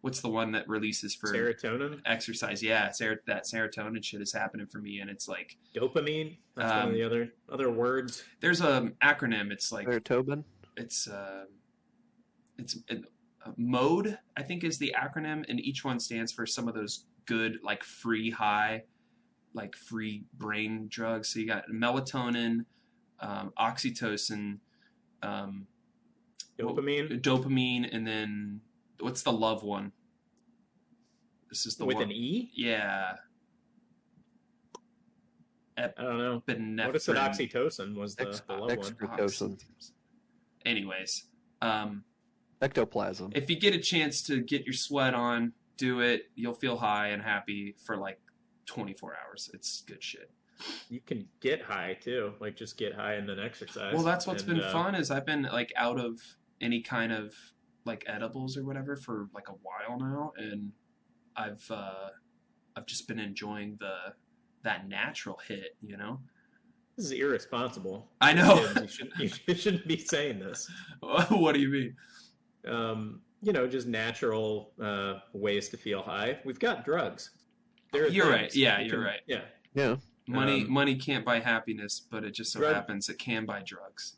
what's the one that releases for Serotonin, exercise? Yeah, that serotonin shit is happening for me, and it's like dopamine. That's one of the other words. there's a acronym. It's like Tobin. it's mode, I think, is the acronym, and each one stands for some of those good like free high, like free brain drugs. So you got melatonin, oxytocin, um, dopamine, and then what's the love one? This is the with one. an E. Yeah. I don't know. Epinephrine. What is it? Oxytocin was the love one. Excretocin. Anyways, Ectoplasm. if you get a chance to get your sweat on, do it. You'll feel high and happy for like 24 hours. It's good shit. You can get high too, like just get high and then exercise. Well, that's what's been fun is I've been like out of any kind of like edibles or whatever for like a while now, and I've just been enjoying that natural hit, you know. This is irresponsible. I know. You shouldn't be saying this. What do you mean? Just natural ways to feel high. We've got drugs. You're right. Yeah, you're right. Yeah. Yeah. Money can't buy happiness, but it just so happens it can buy drugs.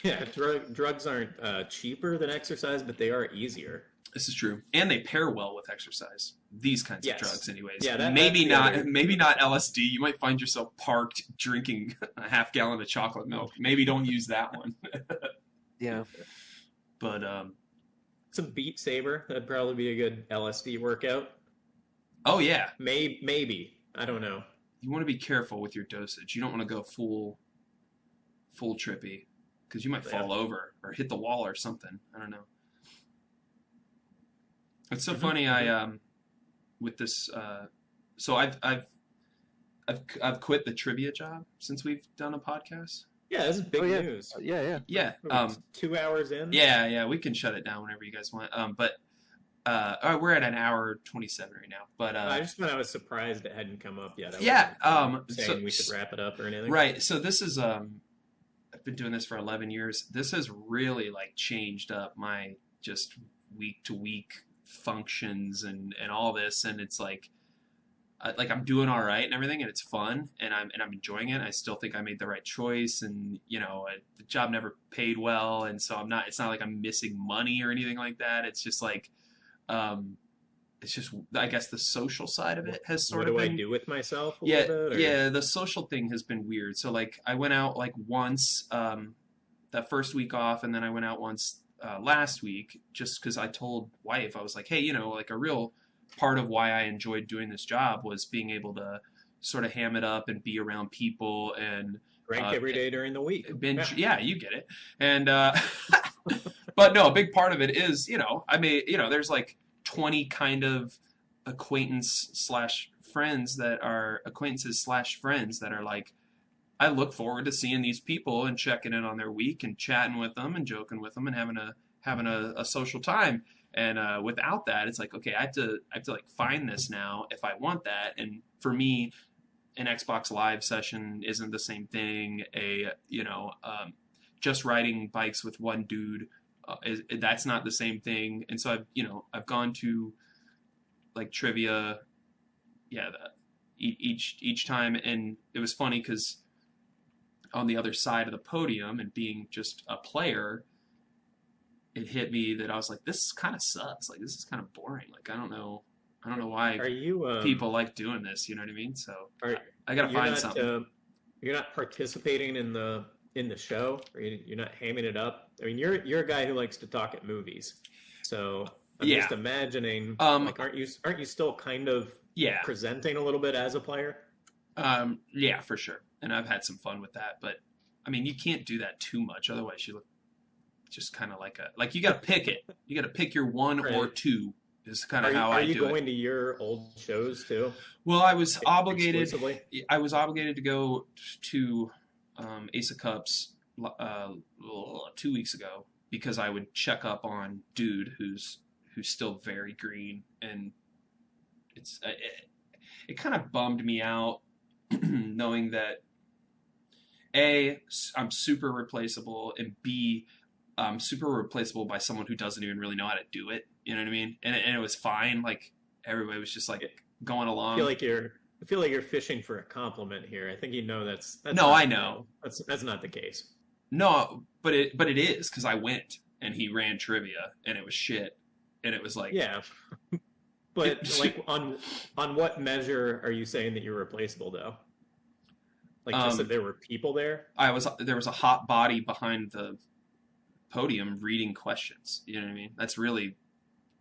Yeah. Yeah. Drugs aren't cheaper than exercise, but they are easier. This is true, and they pair well with exercise. These kinds of drugs, anyways. Yeah, maybe not LSD. You might find yourself parked drinking a half gallon of chocolate milk. Maybe don't use that one. Yeah. But some Beat Saber. That'd probably be a good LSD workout. Oh yeah. Maybe. I don't know. You want to be careful with your dosage. You don't want to go full trippy because you might fall over or hit the wall or something. I don't know. It's so funny. I with this. So I've quit the trivia job since we've done a podcast. Yeah, this is big news. Yeah. 2 hours in. Yeah. We can shut it down whenever you guys want. But we're at an hour 27 right now. But I just thought I was surprised it hadn't come up yet. Saying we should wrap it up or anything. Right. So this is I've been doing this for 11 years. This has really like changed up my just week to week functions and all this, and it's like I'm doing all right and everything, and it's fun, and I'm enjoying it. I still think I made the right choice, and the job never paid well, and so it's not like I'm missing money or anything like that. It's just like it's just, I guess, the social side of it has sort of been... What do I do with myself a little bit? Or? Yeah, the social thing has been weird. So like I went out like once that first week off, and then I went out once last week, just because I told wife, I was like, hey, like a real part of why I enjoyed doing this job was being able to sort of ham it up and be around people and drink every day during the week. Binge, yeah, you get it. And but no, a big part of it is, there's like 20 kind of acquaintances slash friends that are like, I look forward to seeing these people and checking in on their week and chatting with them and joking with them and having a social time. And without that, it's like, okay, I have to like find this now if I want that. And for me, an Xbox Live session isn't the same thing. Just riding bikes with one dude, that's not the same thing. And so I've gone to like trivia, each time, and it was funny because on the other side of the podium and being just a player, it hit me that I was like, this kind of sucks. Like, this is kind of boring. Like, I don't know why people like doing this. You know what I mean? So I got to find something. You're not participating in the show, or you're not hamming it up. I mean, you're a guy who likes to talk at movies. So I'm just imagining, aren't you still kind of presenting a little bit as a player? Yeah, for sure. And I've had some fun with that, but I mean, you can't do that too much. Otherwise you look just kind of like you got to pick it. You got to pick your one or two is kind of how I do it. Are you going to your old shows too? Well, I was obligated to go to Ace of Cups 2 weeks ago because I would check up on dude who's still very green, and it kind of bummed me out knowing that A, I'm super replaceable, and B, I'm super replaceable by someone who doesn't even really know how to do it. You know what I mean? And it was fine. Like, everybody was just like going along. I feel like you're fishing for a compliment here. I think that's no, I know. That's not the case. No, but it is, because I went and he ran trivia and it was shit. And it was like, yeah. But like on what measure are you saying that you're replaceable though? Like just that Um, there were people there? there was a hot body behind the podium reading questions. You know what I mean? That's really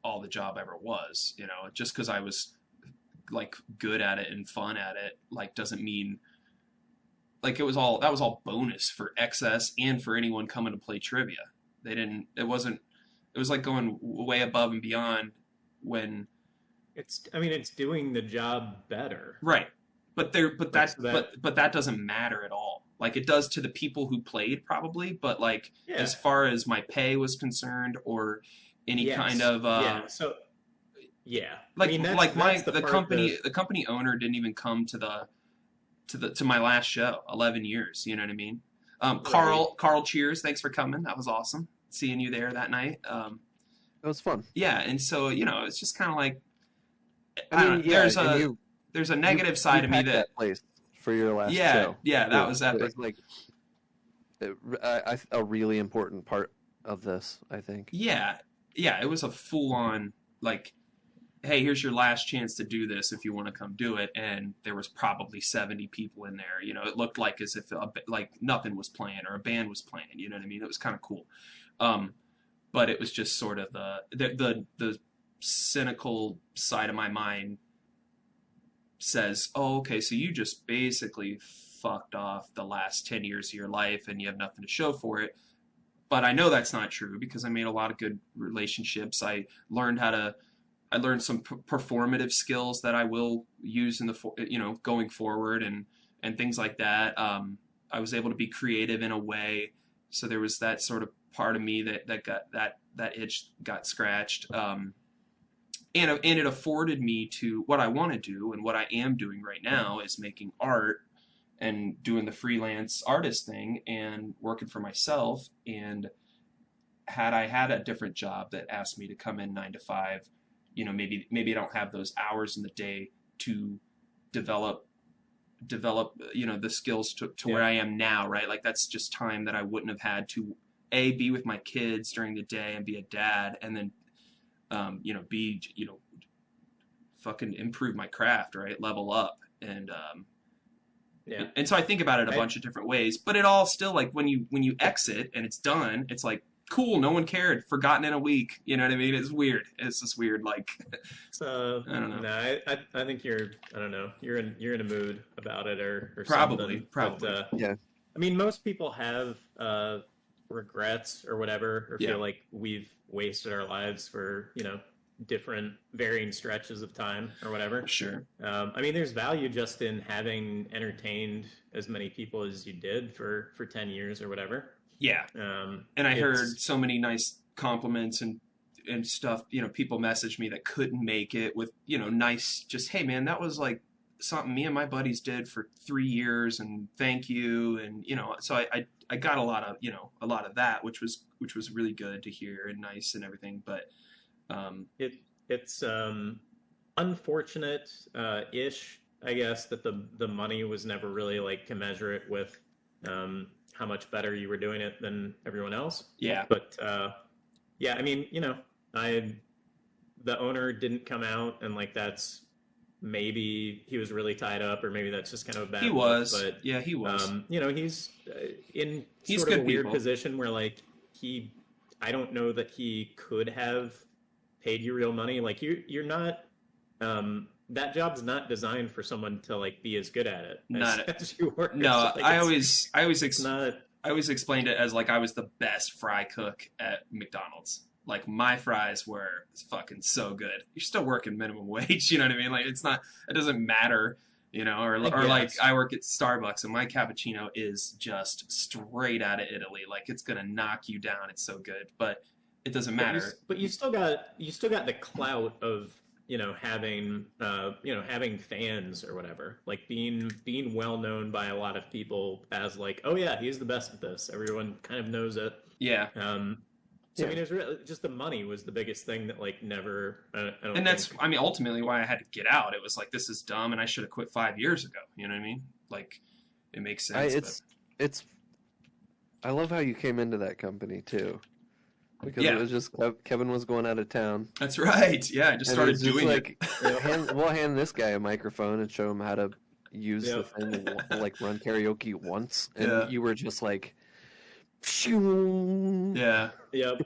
all the job ever was. You know, just because I was like good at it and fun at it, like doesn't mean like that was all bonus for excess and for anyone coming to play trivia. They didn't. It wasn't. It was like going way above and beyond when I mean, it's doing the job better. right. Like so that, But that doesn't matter at all. Like it does to the people who played probably, but like yeah, as far as my pay was concerned or any kind yes, of yeah. So yeah, I like mean my that's the part that the company owner didn't even come to my last show 11 years, you know what I mean? right. Carl, cheers, thanks for coming, that was awesome seeing you there that night. It was fun. Yeah, and so you know it's just kind of like I I don't know, mean, yeah, and there's a you negative you side of me packed that that place for your last yeah, show yeah, that too. was It epic. was like a really important part of this, I think. Yeah, yeah, it was a full on like, hey, here's your last chance to do this if you want to come do it, and there was probably 70 people in there. You know, it looked like as if like nothing was playing or a band was playing. You know what I mean? It was kind of cool, um, but it was just sort of the cynical side of my mind says, oh, okay, so you just basically fucked off the last 10 years of your life and you have nothing to show for it. But I know that's not true because I made a lot of good relationships. I learned some performative skills that I will use in you know, going forward and things like that. I was able to be creative in a way. So there was that sort of part of me that got that itch got scratched. And it afforded me to what I want to do and what I am doing right now is making art and doing the freelance artist thing and working for myself. And had I had a different job that asked me to come in 9 to 5, you know, maybe I don't have those hours in the day to develop you know the skills to where Yeah. I am now, right? Like that's just time that I wouldn't have had to a be with my kids during the day and be a dad, and then you know be you know fucking improve my craft, right? Level up Yeah. and so I think about it a I bunch of different ways, but it all still like when you exit and it's done, it's like cool, no one cared, forgotten in a week. You know what I mean? It's weird. It's just weird. Like so I don't know. no, I think I don't know, you're in a mood about it or Probably, something. But probably. Yeah. I mean, most people have regrets or whatever, or Yeah, feel like we've wasted our lives for different varying stretches of time or whatever. sure. I mean, there's value just in having entertained as many people as you did for 10 years or whatever. Yeah, Um, and I heard it's so many nice compliments and stuff. You know, people messaged me that couldn't make it with you know nice, just hey man, that was like something me and my buddies did for 3 years, and thank you, and you know, so I got a lot of you know a lot of that, which was really good to hear and nice and everything. But it it's unfortunate ish, I guess, that the money was never really like commensurate with how much better you were doing it than everyone else. yeah, But yeah, I mean, I the owner didn't come out, and like that's maybe he was really tied up, or maybe that's just kind of a he bad look. was. But Yeah, he was. he's in He's sort of a good weird people. position where like I don't know that he could have paid you real money. Like you're not. That job's not designed for someone to like be as good at it as, Not as you were. no. Like I always it's not. I always explained it as like I was the best fry cook at McDonald's. Like my fries were fucking so good. You're still working minimum wage, you know what I mean? Like it's not. It doesn't matter, you know. I Or like guess. I work at Starbucks and my cappuccino is just straight out of Italy. Like it's gonna knock you down. It's so good, but it doesn't matter. But you still got the clout of having fans or whatever, like being well known by a lot of people as like, oh yeah, he's the best at this, everyone kind of knows it. Yeah, So I Yeah. mean, it was really just the money was the biggest thing that like never I don't and that's think. I mean ultimately why I had to get out. It was like this is dumb and I should have quit 5 years ago. You know what I mean? Like it makes I sense. But it's I love how you came into that company too. because Yeah. it was just Kevin was going out of town. That's right. Yeah, I just And started it's just doing like, it. we'll hand this guy a microphone and show him how to use the Yep. thing, like run karaoke once, and Yeah. you were just like, phew. Yeah. Yep.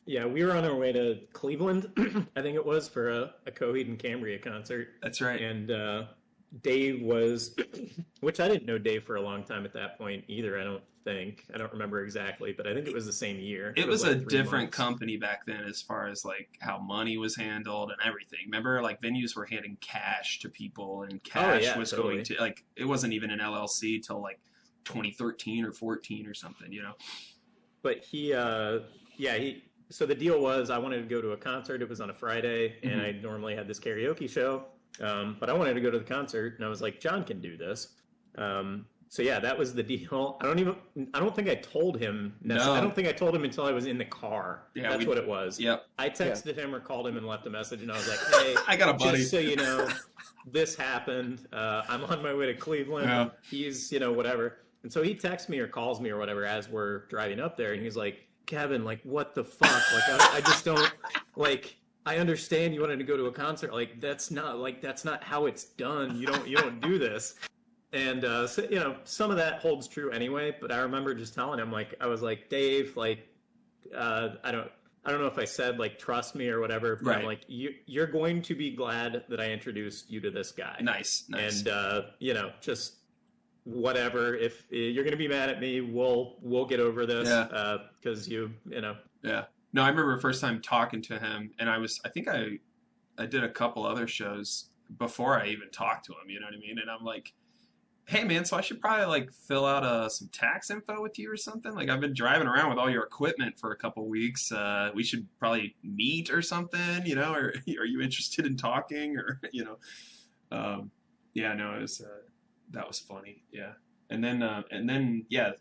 Yeah, we were on our way to Cleveland, I think it was, for a Coheed and Cambria concert. That's right. And Dave was, which I didn't know Dave for a long time at that point either, I don't think. I don't remember exactly, but I think it was the same year. It was like a 3 different months. company back then as far as like how money was handled and everything. Remember, like venues were handing cash to people, and cash yeah, was totally. going to like it wasn't even an LLC till like 2013 or 14 or something. But so the deal was I wanted to go to a concert. It was on a Friday, and I normally had this karaoke show. But I wanted to go to the concert, and I was like, John can do this. So yeah, that was the deal. I don't think I told him. No. I don't think I told him until I was in the car. Yeah, That's what it was. Yep. I texted him or called him and left a message, and I was like, hey, I got a buddy. just so you know, this happened. I'm on my way to Cleveland. Yeah. He's, whatever. And so he texts me or calls me or whatever as we're driving up there, and he's like, Kevin, like, what the fuck? Like, I just don't, like, I understand you wanted to go to a concert. Like, that's not how it's done. You don't do this. And, so, some of that holds true anyway, but I remember just telling him, like, I was like, Dave, like, I don't know if I said, like, trust me or whatever, but Right. I'm like, you're going to be glad that I introduced you to this guy. Nice. And, just whatever. If you're going to be mad at me, we'll get over this. Yeah. Because Yeah. No, I remember the first time talking to him, and I think I did a couple other shows before I even talked to him. You know what I mean? And I'm like, hey man, so I should probably like fill out some tax info with you or something. Like I've been driving around with all your equipment for a couple weeks. We should probably meet or something. Or are you interested in talking? Or yeah, no, it was that was funny. Yeah, and then yeah.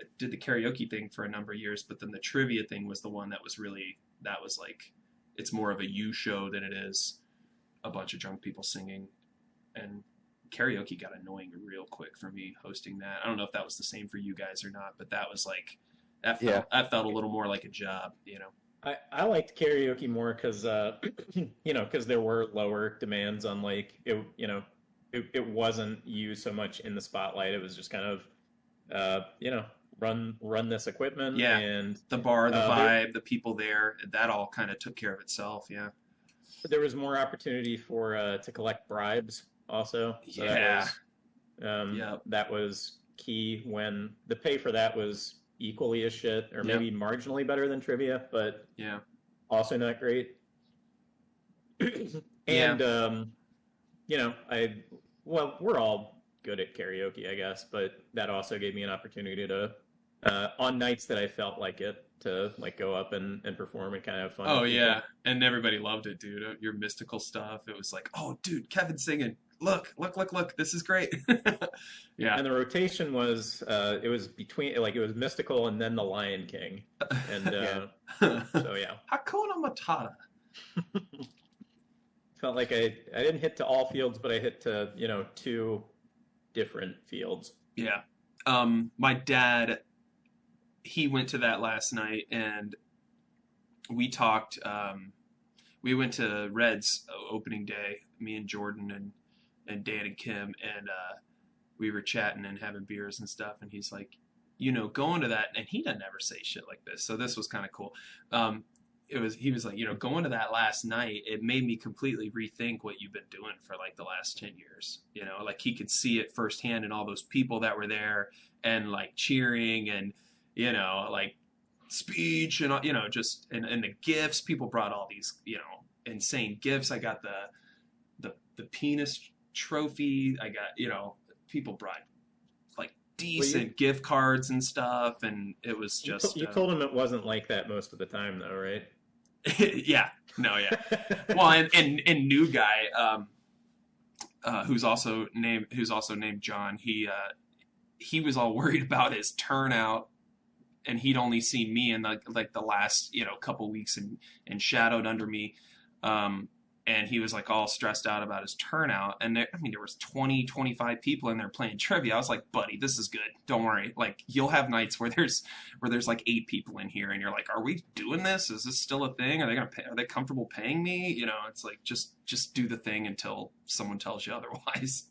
I did the karaoke thing for a number of years, but then the trivia thing was the one that was like, it's more of a you show than it is a bunch of drunk people singing. And karaoke got annoying real quick for me hosting that. I don't know if that was the same for you guys or not, but that was like, that felt a little more like a job. I liked karaoke more because because there were lower demands on like it wasn't you so much in the spotlight. It was just kind of run this equipment. Yeah, and the bar, the vibe, the people there, that all kind of took care of itself. Yeah, there was more opportunity for to collect bribes also. So yeah, that was key when the pay for that was equally as shit or maybe marginally better than trivia, but yeah, also not great. And we're all good at karaoke, I guess, but that also gave me an opportunity to on nights that I felt like it to like go up and perform and kind of have fun. Oh yeah, and everybody loved it, dude. Your mystical stuff. It was like, oh, dude, Kevin's singing. Look! This is great. Yeah. And the rotation was it was between like it was mystical and then the Lion King, and so yeah. Hakuna Matata. Felt like I didn't hit to all fields, but I hit to 2 different fields. Yeah. My dad, he went to that last night, and we talked. We went to Red's opening day, me and Jordan and Dan and Kim, and we were chatting and having beers and stuff. And he's like, going to that, and he doesn't ever say shit like this, so this was kind of cool. He was like, going to that last night, it made me completely rethink what you've been doing for like the last 10 years. Like he could see it firsthand in all those people that were there and like cheering and, like speech and, just, and the gifts. People brought all these, insane gifts. I got the penis trophy. I got, people brought like decent gift cards and stuff. And it was just, you told him it wasn't like that most of the time though, right? Yeah. No, yeah. Well, and new guy, who's also named John, he was all worried about his turnout, and he'd only seen me in like the last couple weeks and shadowed under me, and he was like all stressed out about his turnout. And there, I mean, there was 20, 25 people in there playing trivia. I was like, buddy, this is good. Don't worry. Like, you'll have nights where there's like 8 people in here, and you're like, are we doing this? Is this still a thing? Are they gonna pay? Are they comfortable paying me? You know, it's like just do the thing until someone tells you otherwise.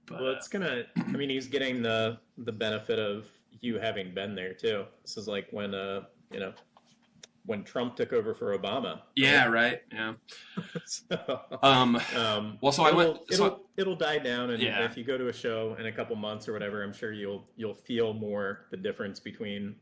But Well, it's gonna. I mean, he's getting the benefit of you having been there too. This is like when you know, when Trump took over for Obama. yeah, right. Yeah. So, Well, so I went. it'll die down, and Yeah. if you go to a show in a couple months or whatever, I'm sure you'll feel more the difference between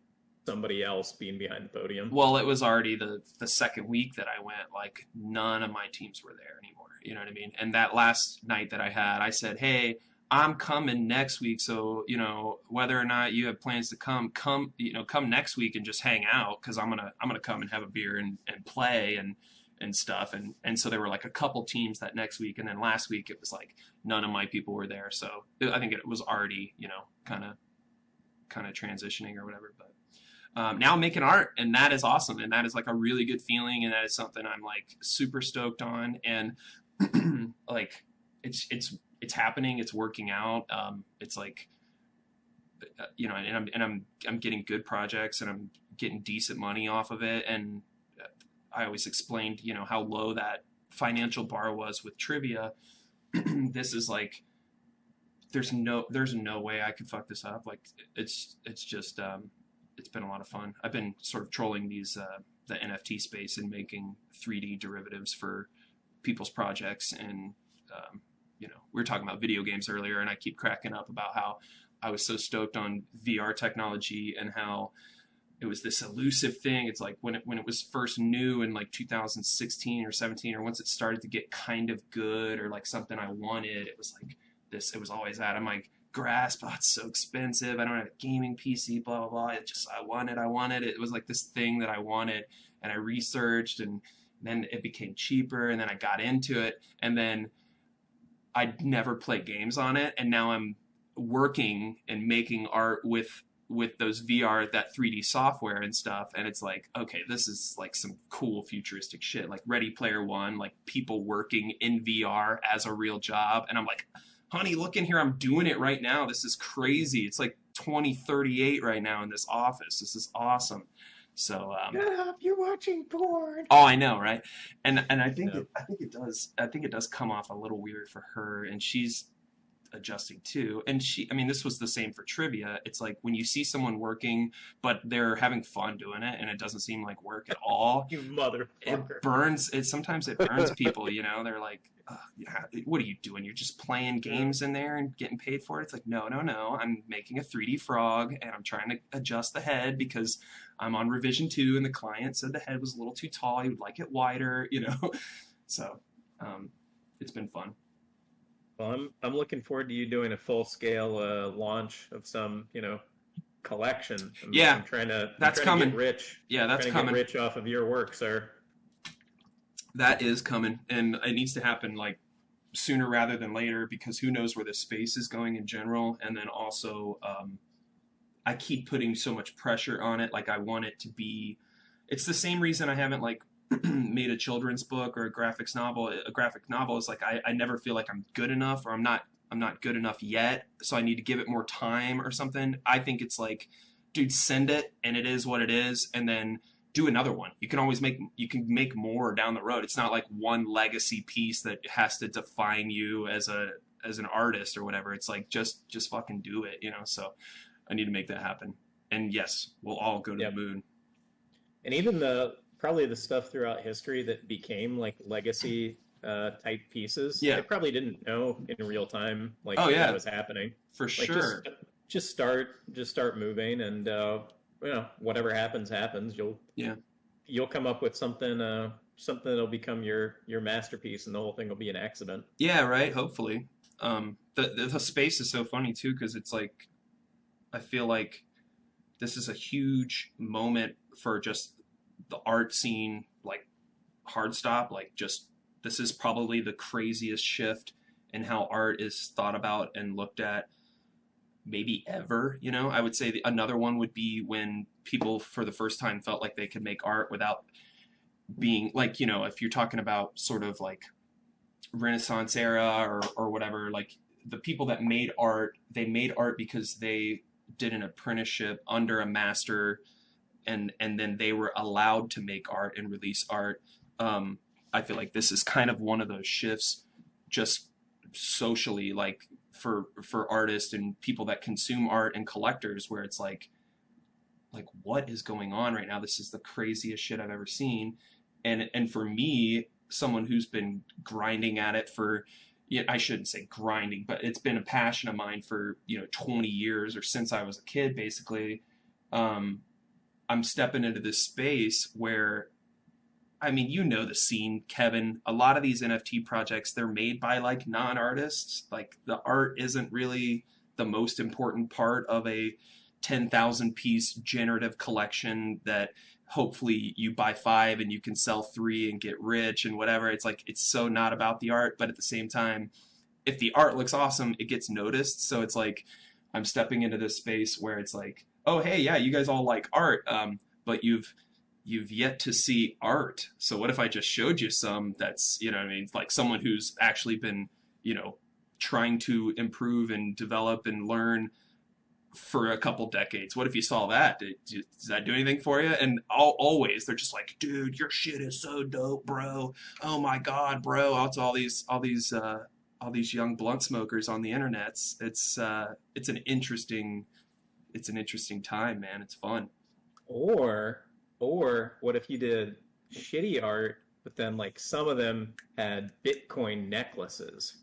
somebody else being behind the podium. Well, it was already the second week that I went. Like, none of my teams were there anymore. You know what I mean? And that last night that I had, I said, hey, I'm coming next week. So, you know, whether or not you have plans to come next week and just hang out, because I'm gonna come and have a beer and play and stuff. And so there were like a couple teams that next week, and then last week it was like none of my people were there. So I think it was already, you know, kind of transitioning or whatever. But now I'm making art, and that is awesome, and that is like a really good feeling, and that is something I'm like super stoked on, and like it's happening, it's working out. It's like, you know, and I'm getting good projects, and I'm getting decent money off of it, and I always explained, you know, how low that financial bar was with trivia. This is like, there's no way I could fuck this up. Like, it's just it's been a lot of fun. I've been sort of trolling these the NFT space and making 3D derivatives for people's projects. And you know, we were talking about video games earlier, and I keep cracking up about how I was so stoked on VR technology and how it was this elusive thing. It's like when it was first new in like 2016 or 17, or once it started to get kind of good or like something I wanted, it was like this. It was always that. I'm like, grasp, oh, it's so expensive. I don't have a gaming PC, blah, blah, blah. I wanted it. It was like this thing that I wanted, and I researched, and then it became cheaper, and then I got into it, and then I'd never play games on it, and now I'm working and making art with those VR, that 3D software and stuff, and it's like, okay, this is like some cool futuristic shit, like Ready Player One, like people working in VR as a real job, and I'm like, honey, look in here, I'm doing it right now. This is crazy. It's like 2038 right now in this office. This is awesome. So you're watching porn. oh, I know, right? And I think Yeah. I think it does come off a little weird for her, and she's adjusting too. And I mean, this was the same for trivia. It's like when you see someone working, but they're having fun doing it, and it doesn't seem like work at all. You motherfucker. Sometimes it burns people, you know. They're like, yeah, what are you doing? You're just playing games in there and getting paid for it. It's like, no, I'm making a 3D frog, and I'm trying to adjust the head because I'm on revision 2, and the client said the head was a little too tall. He would like it wider, you know. So it's been fun. Well, I'm looking forward to you doing a full scale launch of some, you know, collection. Yeah, I'm trying to coming. Get rich. Yeah, that's trying to coming. Get rich off of your work, sir. That is coming, and it needs to happen like sooner rather than later, because who knows where the space is going in general. And then also, I keep putting so much pressure on it. Like, I want it to be. It's the same reason I haven't like made a children's book or a graphic novel. A graphic novel is like I never feel like I'm good enough, or I'm not good enough yet, so I need to give it more time or something. I think it's like, dude, send it, and it is what it is, and then do another one. You can make more down the road. It's not like one legacy piece that has to define you as an artist or whatever. It's like just fucking do it, you know. So I need to make that happen. And yes, we'll all go to the moon. And even probably the stuff throughout history that became like legacy type pieces, yeah, I probably didn't know in real time like that was happening. For like, sure. Just start moving, and you know, whatever happens. You'll come up with something that'll become your masterpiece, and the whole thing will be an accident. Yeah, right. Hopefully. The space is so funny too, because it's like, I feel like this is a huge moment for just the art scene, like hard stop. Like, just this is probably the craziest shift in how art is thought about and looked at maybe ever. You know, I would say another one would be when people for the first time felt like they could make art without being like, you know, if you're talking about sort of like Renaissance era or whatever, like the people that made art, they made art because they did an apprenticeship under a master, and then they were allowed to make art and release art. I feel like this is kind of one of those shifts, just socially, like for artists and people that consume art and collectors, where it's like what is going on right now? This is the craziest shit I've ever seen. And for me, someone who's been grinding at it for, yeah, I shouldn't say grinding, but it's been a passion of mine for 20 years, or since I was a kid, basically. I'm stepping into this space where, I mean, the scene, Kevin. A lot of these NFT projects, they're made by like non-artists. Like the art isn't really the most important part of a 10,000 piece generative collection that hopefully you buy 5 and you can sell 3 and get rich and whatever. It's like, it's so not about the art, but at the same time, if the art looks awesome, it gets noticed. So it's like, I'm stepping into this space where it's like, oh, hey, yeah, you guys all like art, but you've yet to see art. So what if I just showed you some that's, what I mean, like someone who's actually been, trying to improve and develop and learn for a couple decades. What if you saw that? Does that do anything for you? And always they're just like, dude, your shit is so dope, bro. Oh my God, bro. It's all these young blunt smokers on the internet. It's an interesting time, man. It's fun. Or what if you did shitty art, but then like some of them had Bitcoin necklaces?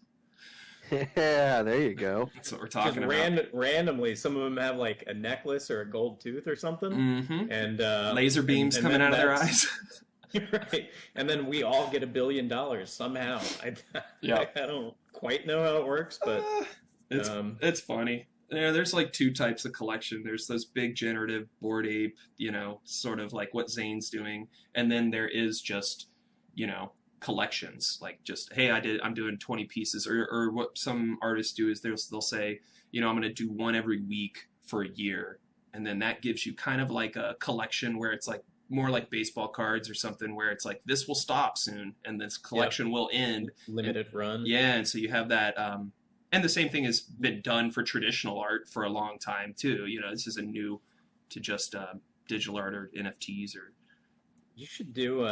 Yeah, there you go. That's what we're talking about. Randomly, some of them have like a necklace or a gold tooth or something, and laser beams coming out of their eyes. Right, and then we all get $1 billion somehow. I don't quite know how it works, but it's funny. There's like 2 types of collection. There's those big generative Bored Ape, sort of like what Zane's doing, and then there is just, collections, like just, hey, I'm doing 20 pieces, or what some artists do is they'll say, I'm going to do one every week for a year, and then that gives you kind of like a collection where it's like more like baseball cards or something, where it's like this will stop soon and this collection will end, limited run. Yeah, and so you have that. And the same thing has been done for traditional art for a long time too. This isn't new to just digital art or NFTs. Or you should do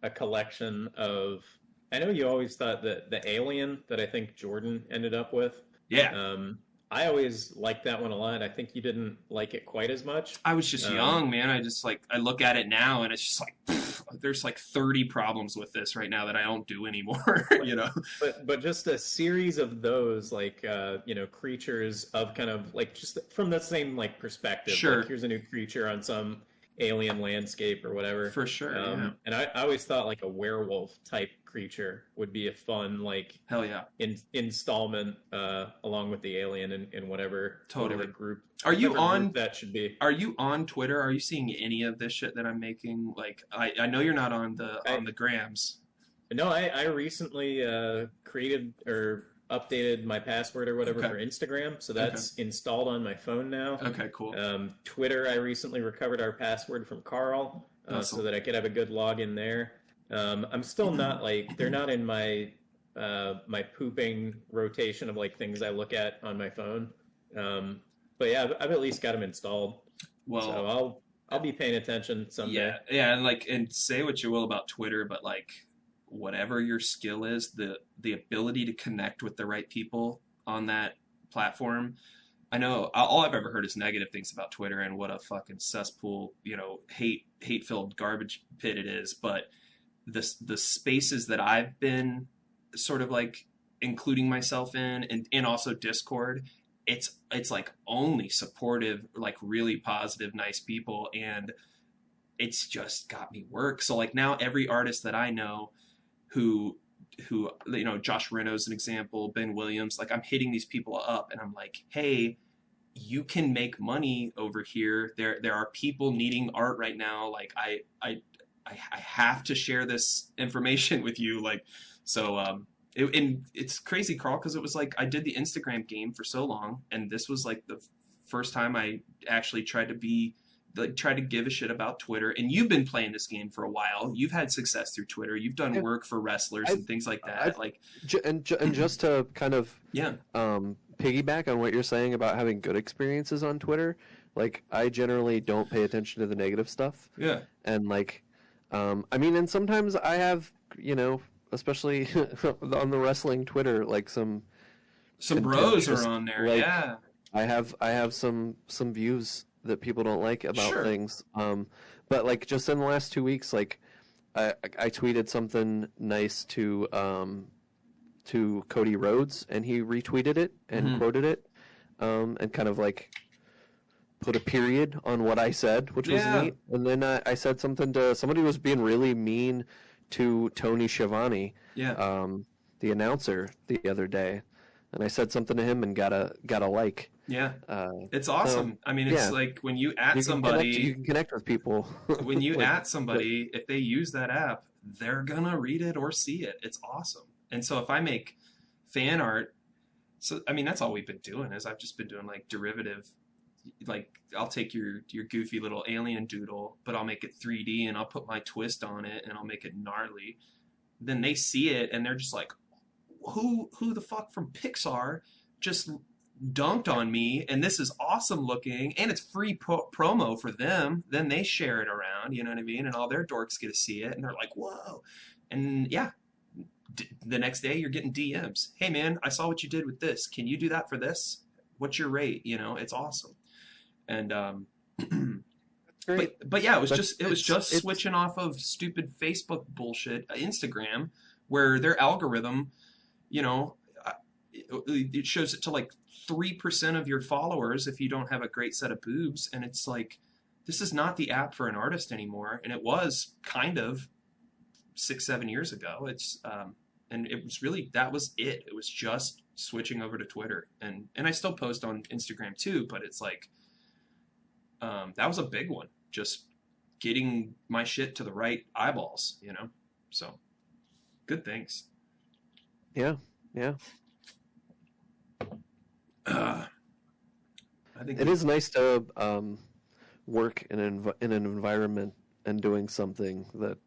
a collection of. I know you always thought that the Alien that I think Jordan ended up with. Yeah. I always liked that one a lot. I think you didn't like it quite as much. I was just young, man. I look at it now and it's just like, there's like 30 problems with this right now that I don't do anymore, But just a series of those, like, creatures of kind of like just from the same like perspective. Sure. Like, here's a new creature on some alien landscape or whatever. For sure. Yeah. And I always thought like a werewolf type creature would be a fun like hell yeah installment along with the alien in whatever group. Are you on that should be? Are you on Twitter? Are you seeing any of this shit that I'm making? Like I know you're not on the grams. No, I recently created or updated my password or whatever for Instagram, so that's installed on my phone now. Okay, cool. Twitter, I recently recovered our password from Carl, so that I could have a good login there. I'm still not like they're not in my my pooping rotation of like things I look at on my phone. But yeah, I've at least got them installed. Well, so I'll be paying attention someday. Yeah, and say what you will about Twitter, but like whatever your skill is, the ability to connect with the right people on that platform. I know all I've ever heard is negative things about Twitter and what a fucking cesspool, hate-filled garbage pit it is. But the spaces that I've been sort of like including myself in, and also Discord, it's like only supportive, like really positive, nice people, and it's just got me work. So like now every artist that I know who Josh Reno's an example, Ben Williams, like I'm hitting these people up and I'm like, hey, you can make money over here. There are people needing art right now. Like I have to share this information with you. Like, so, and it's crazy, Carl, because it was like I did the Instagram game for so long, and this was like the first time I actually tried to be like try to give a shit about Twitter. And you've been playing this game for a while. You've had success through Twitter. You've done Yeah. work for wrestlers and things like that. I've Like, and just to kind of yeah, piggyback on what you're saying about having good experiences on Twitter, like I generally don't pay attention to the negative stuff. yeah, And like, I mean, and sometimes I have, especially on the wrestling Twitter, like some bros contemptuous, are on there. like Yeah, I have some views that people don't like about sure. things. But like just in the last 2 weeks, like I tweeted something nice to Cody Rhodes, and he retweeted it and quoted it, and kind of like put a period on what I said, which was Yeah. neat. And then I said something to somebody who was being really mean to Tony Schiavone, Yeah. the announcer, the other day, and I said something to him and got a like. Yeah. Uh, It's awesome. so, I mean, it's yeah. like when you at you somebody, can connect with people. when you Like, at somebody, if they use that app, they're gonna read it or see it. It's awesome. And so if I make fan art, so I mean that's all we've been doing is I've just been doing like derivative, like I'll take your goofy little alien doodle, but I'll make it 3D and I'll put my twist on it and I'll make it gnarly. Then they see it and they're just like, who the fuck from Pixar just dunked on me, and this is awesome looking, and it's free promo for them. Then they share it around, you know what I mean, and all their dorks get to see it, and they're like, whoa. And yeah, the next day you're getting DMs. Hey man, I saw what you did with this. Can you do that for this? What's your rate? You know, it's awesome. And great. but yeah, it was It's- just it's- switching off of stupid Facebook bullshit, Instagram, where their algorithm, you know, it shows it to like 3% of your followers if you don't have a great set of boobs, and it's like, this is not the app for an artist anymore, and it was kind of 6-7 years ago. It's and it was really, that was it. It was just switching over to Twitter, and I still post on Instagram too, but it's like that was a big one, just getting my shit to the right eyeballs, you know. So good things. Yeah. I think It is nice to work in an environment and doing something that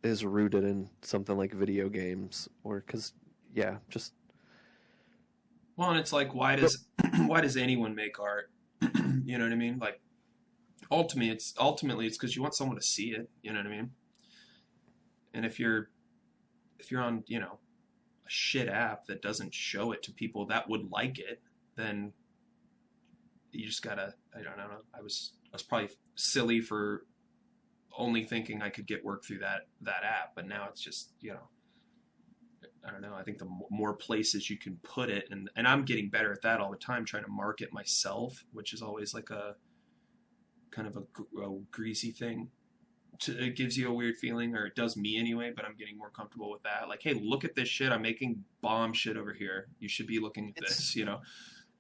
is rooted in something like video games, or because just well, and it's like, why does why does anyone make art? You know what I mean? Like ultimately it's because you want someone to see it. You know what I mean? And if you're on, you know, a shit app that doesn't show it to people that would like it, then you just gotta, I don't know. I was probably silly for only thinking I could get work through that app, but now it's just, you know, I don't know. I think the more places you can put it, and I'm getting better at that all the time, trying to market myself, which is always like a kind of a greasy thing. It gives you a weird feeling, or it does me anyway, but I'm getting more comfortable with that. Like, hey, look at this shit. I'm making bomb shit over here. You should be looking at this, you know?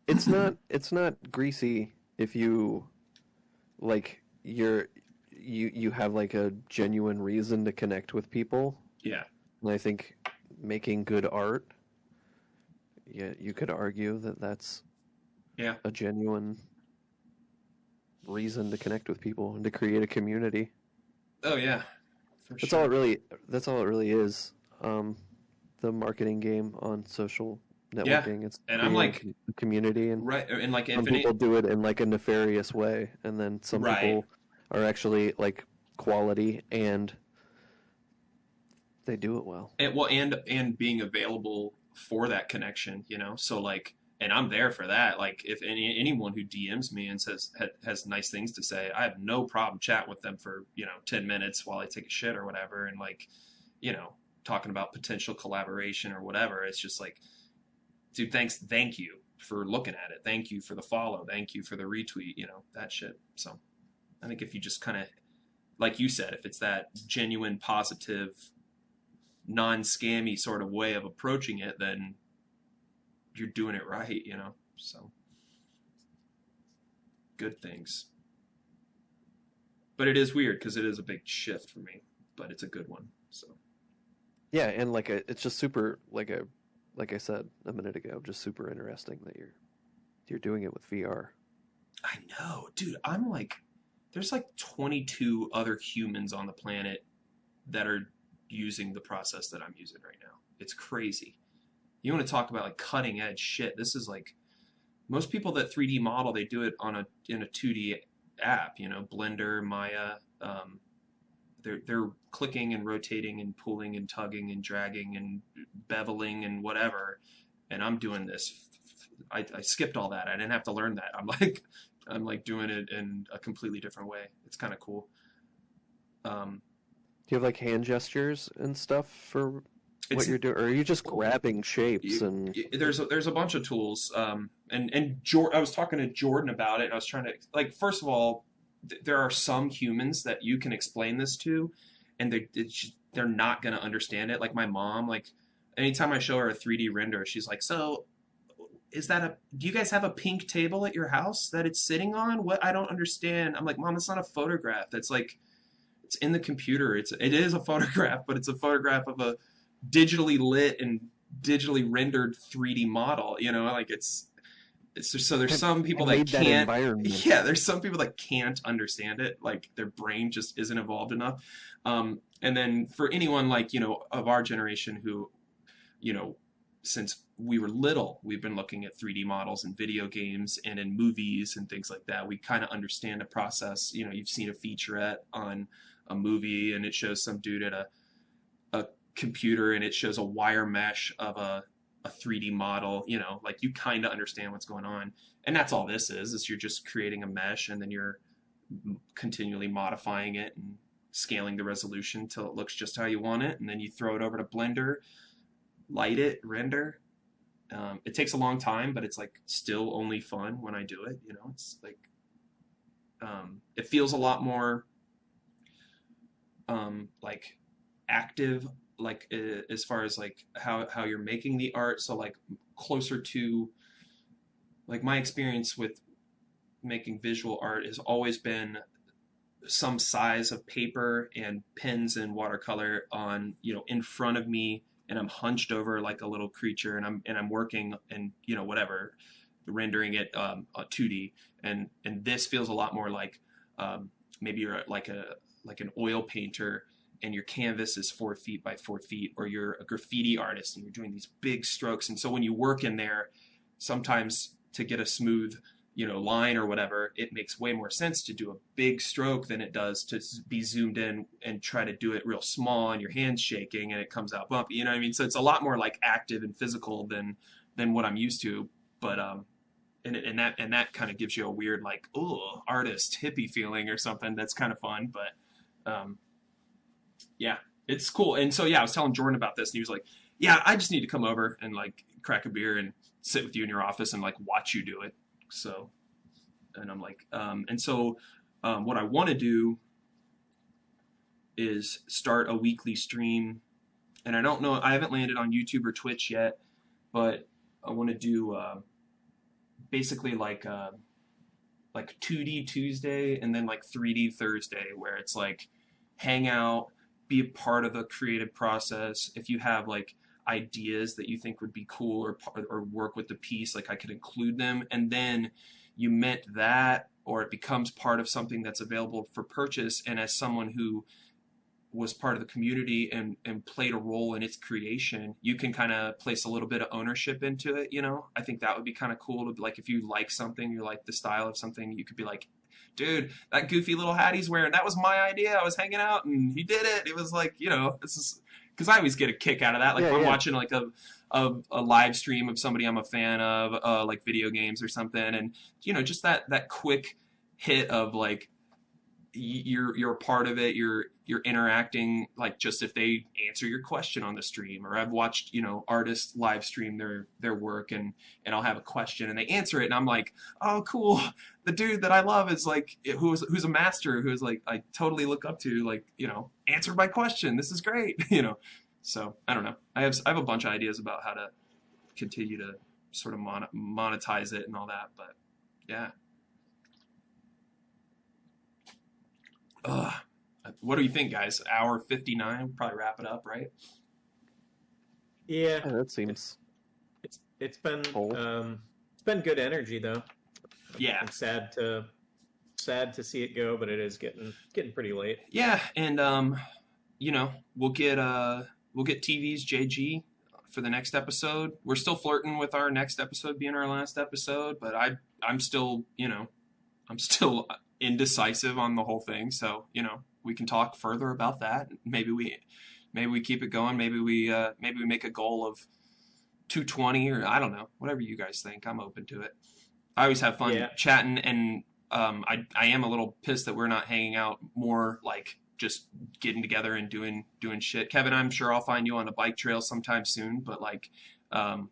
it's not greasy if you like you have like a genuine reason to connect with people. Yeah. And I think making good art, you could argue that that's a genuine reason to connect with people and to create a community. Oh yeah. That's all it really is. The marketing game on social networking. It's and I'm like a community, and right, and like some people do it in like a nefarious way, and then some people are actually like quality and they do it well. And being available for that connection, you know. So like, and I'm there for that. Like, if anyone who DMs me and says has nice things to say, I have no problem chatting with them for, you know, 10 minutes while I take a shit or whatever, and like, you know, talking about potential collaboration or whatever. It's just like, dude, thank you for looking at it. Thank you for the follow. Thank you for the retweet. You know, that shit. So I think if you just kind of, like you said, if it's that genuine, positive, non-scammy sort of way of approaching it, then you're doing it right, you know. So good things. But it is weird because it is a big shift for me, but it's a good one. So yeah, and like it's just super like I said a minute ago, just super interesting that you're doing it with VR. I know, dude. I'm like, there's like 22 other humans on the planet that are using the process that I'm using right now. It's crazy. You want to talk about like cutting edge shit? This is like most people that 3D model, they do it on in a 2D app. You know, Blender, Maya. They're clicking and rotating and pulling and tugging and dragging and beveling and whatever. And I'm doing this. I skipped all that. I didn't have to learn that. I'm like doing it in a completely different way. It's kind of cool. Um, Do you have like hand gestures and stuff for what it's you're doing, or are you just grabbing shapes and? there's a bunch of tools. I was talking to Jordan about it. And I was trying to like first of all, there are some humans that you can explain this to, and they're not gonna understand it. Like my mom, like anytime I show her a 3D render, she's like, "So, do you guys have a pink table at your house that it's sitting on? What? I don't understand." I'm like, "Mom, it's not a photograph. That's like it's in the computer. It is a photograph, but it's a photograph of a digitally lit and digitally rendered 3D model. You know, like it's just, so there's some people that Made that can't. environment. Yeah, there's some people that can't understand it. Like their brain just isn't evolved enough. And then for anyone like of our generation who, you know, since we were little, we've been looking at 3D models in video games and in movies and things like that. We kind of understand the process. You know, you've seen a featurette on a movie and it shows some dude at a computer and it shows a wire mesh of a 3D model, like you kind of understand what's going on. And that's all this is you're just creating a mesh and then you're continually modifying it and scaling the resolution till it looks just how you want it. And then you throw it over to Blender, light it, render. It takes a long time, but it's like still only fun when I do it. It's like it feels a lot more like active, like as far as like how you're making the art. So like closer to like my experience with making visual art has always been some size of paper and pens and watercolor on in front of me, and I'm hunched over like a little creature, and I'm working and whatever, rendering it 2D, and this feels a lot more like maybe you're like an oil painter and your canvas is 4 feet by 4 feet, or you're a graffiti artist and you're doing these big strokes. And so when you work in there, sometimes to get a smooth line or whatever, it makes way more sense to do a big stroke than it does to be zoomed in and try to do it real small and your hand's shaking and it comes out bumpy. You know what I mean? So it's a lot more like active and physical than what I'm used to. But and that kind of gives you a weird like artist hippie feeling or something. That's kind of fun. But yeah, it's cool. And so yeah, I was telling Jordan about this and he was like, "Yeah, I just need to come over and like crack a beer and sit with you in your office and like watch you do it." So, and I'm like, what I want to do is start a weekly stream, and I don't know, I haven't landed on YouTube or Twitch yet, but I want to do basically like 2D Tuesday and then like 3D Thursday, where it's like hang out, be a part of the creative process. If you have like ideas that you think would be cool or work with the piece, like I could include them, and then you mint that, or it becomes part of something that's available for purchase. And as someone who was part of the community and played a role in its creation, you can kind of place a little bit of ownership into it. I think that would be kind of cool to, like, if you like something, you like the style of something, you could be like, "Dude, that goofy little hat he's wearing, that was my idea. I was hanging out and he did it." It was like, this is, because I always get a kick out of that. Like if I'm watching like a live stream of somebody I'm a fan of, like video games or something, and just that quick hit of like you're a part of it, you're interacting, like just if they answer your question on the stream, or I've watched artists live stream their work, and I'll have a question and they answer it and I'm like, "Oh cool, the dude that I love is like who's a master, who's like I totally look up to, like answered my question, this is great." So I don't know, I have a bunch of ideas about how to continue to sort of monetize it and all that, but yeah. What do you think, guys? Hour 59, we'll probably wrap it up, right? Yeah, that seems it's been cool. it's been good energy though. Yeah. I'm sad to see it go, but it is getting pretty late. Yeah, and we'll get TV's JG for the next episode. We're still flirting with our next episode being our last episode, but I'm still indecisive on the whole thing. So we can talk further about that. Maybe we keep it going. Maybe we make a goal of 220 or I don't know, whatever you guys think. I'm open to it. I always have fun chatting, and I am a little pissed that we're not hanging out more, like just getting together and doing shit. Kevin, I'm sure I'll find you on a bike trail sometime soon, but like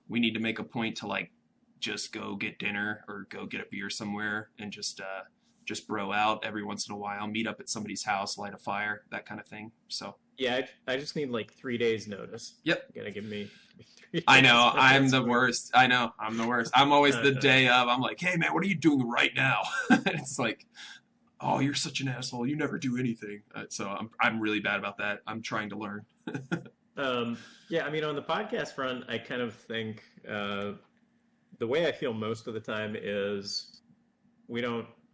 we need to make a point to like just go get dinner or go get a beer somewhere and just bro out every once in a while, meet up at somebody's house, light a fire, that kind of thing. So yeah, I just need like 3 days notice. Yep. You're gonna give me 3 days. I know, I'm the worst. I know, I'm the worst. I'm always the day of. I'm like, hey man, what are you doing right now? It's like, oh, you're such an asshole. You never do anything. So I'm really bad about that. I'm trying to learn. Yeah, I mean, on the podcast front, I kind of think the way I feel most of the time is I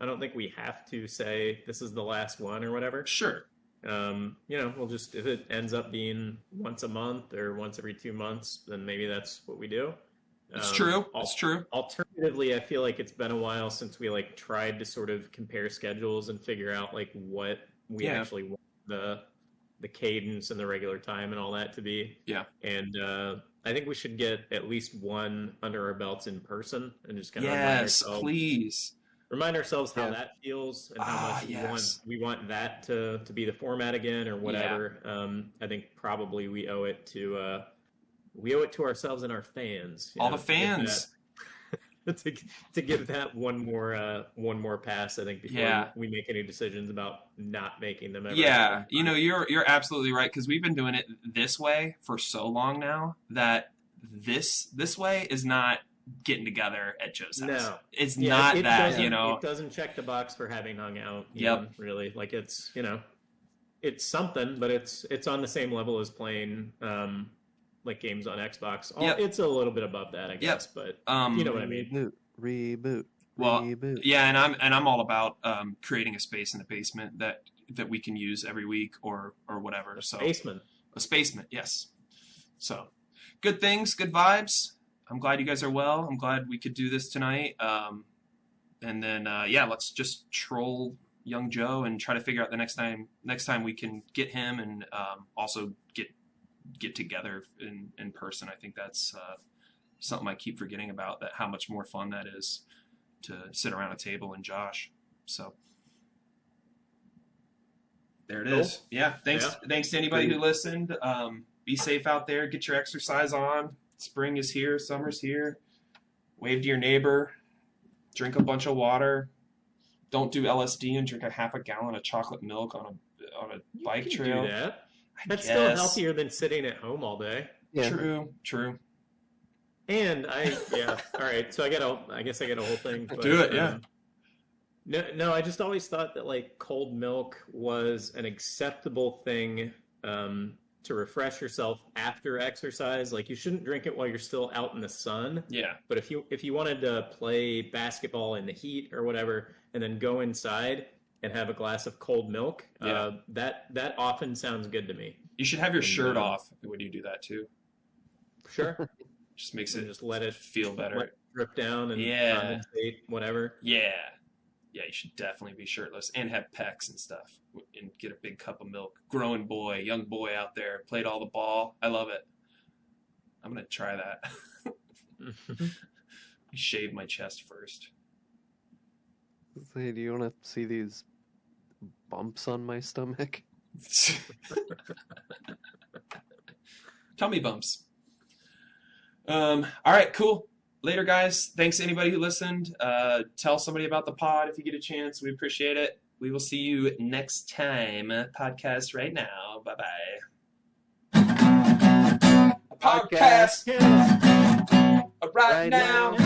don't think we have to say this is the last one or whatever. Sure. We'll just, if it ends up being once a month or once every 2 months, then maybe that's what we do. It's true. It's true. Alternatively, I feel like it's been a while since we like tried to sort of compare schedules and figure out like what we actually want the cadence and the regular time and all that to be. Yeah. And I think we should get at least one under our belts in person and just kind of remind ourselves how that feels and how much we want that to be the format again or whatever. Yeah. I think probably we owe it to ourselves and our fans. All the fans. To give that one more pass, I think, before we make any decisions about not making them ever. Yeah, you're absolutely right, because we've been doing it this way for so long now that this way is not getting together at Joe's house. No, it's not that. It doesn't check the box for having hung out. Yep. Really, like it's it's something, but it's on the same level as playing like games on Xbox. It's a little bit above that, I guess, but you know what I mean. Reboot. Well, yeah, and I'm all about creating a space in the basement that we can use every week or whatever. So a spacement, yes. So good things, good vibes. I'm glad you guys are well. I'm glad we could do this tonight. And then let's just troll young Joe and try to figure out the next time we can get him and also get together in person. I think that's something I keep forgetting about, that how much more fun that is to sit around a table and Josh. So there it is. Yeah. Thanks to anybody who listened. Be safe out there. Get your exercise on. Spring is here. Summer's here. Wave to your neighbor. Drink a bunch of water. Don't do LSD and drink a half a gallon of chocolate milk on a bike trail. Do that. That's still healthier than sitting at home all day. Yeah. True. And all right. So I guess I get a whole thing. But, do it, yeah. No, I just always thought that like cold milk was an acceptable thing to refresh yourself after exercise. Like you shouldn't drink it while you're still out in the sun. Yeah. But if you wanted to play basketball in the heat or whatever, and then go inside and have a glass of cold milk, that often sounds good to me. You should have your shirt off when you do that too. Sure. Just makes it just let it feel better. Let it drip down and condensate, whatever. Yeah. Yeah, you should definitely be shirtless and have pecs and stuff and get a big cup of milk. Growing boy, young boy out there, played all the ball. I love it. I'm going to try that. Shave my chest first. Hey, do you want to see these bumps on my stomach? Tummy bumps. All right, cool. Later, guys. Thanks to anybody who listened. Tell somebody about the pod if you get a chance. We appreciate it. We will see you next time. Podcast right now. Bye-bye. Podcast right now.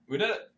We did it.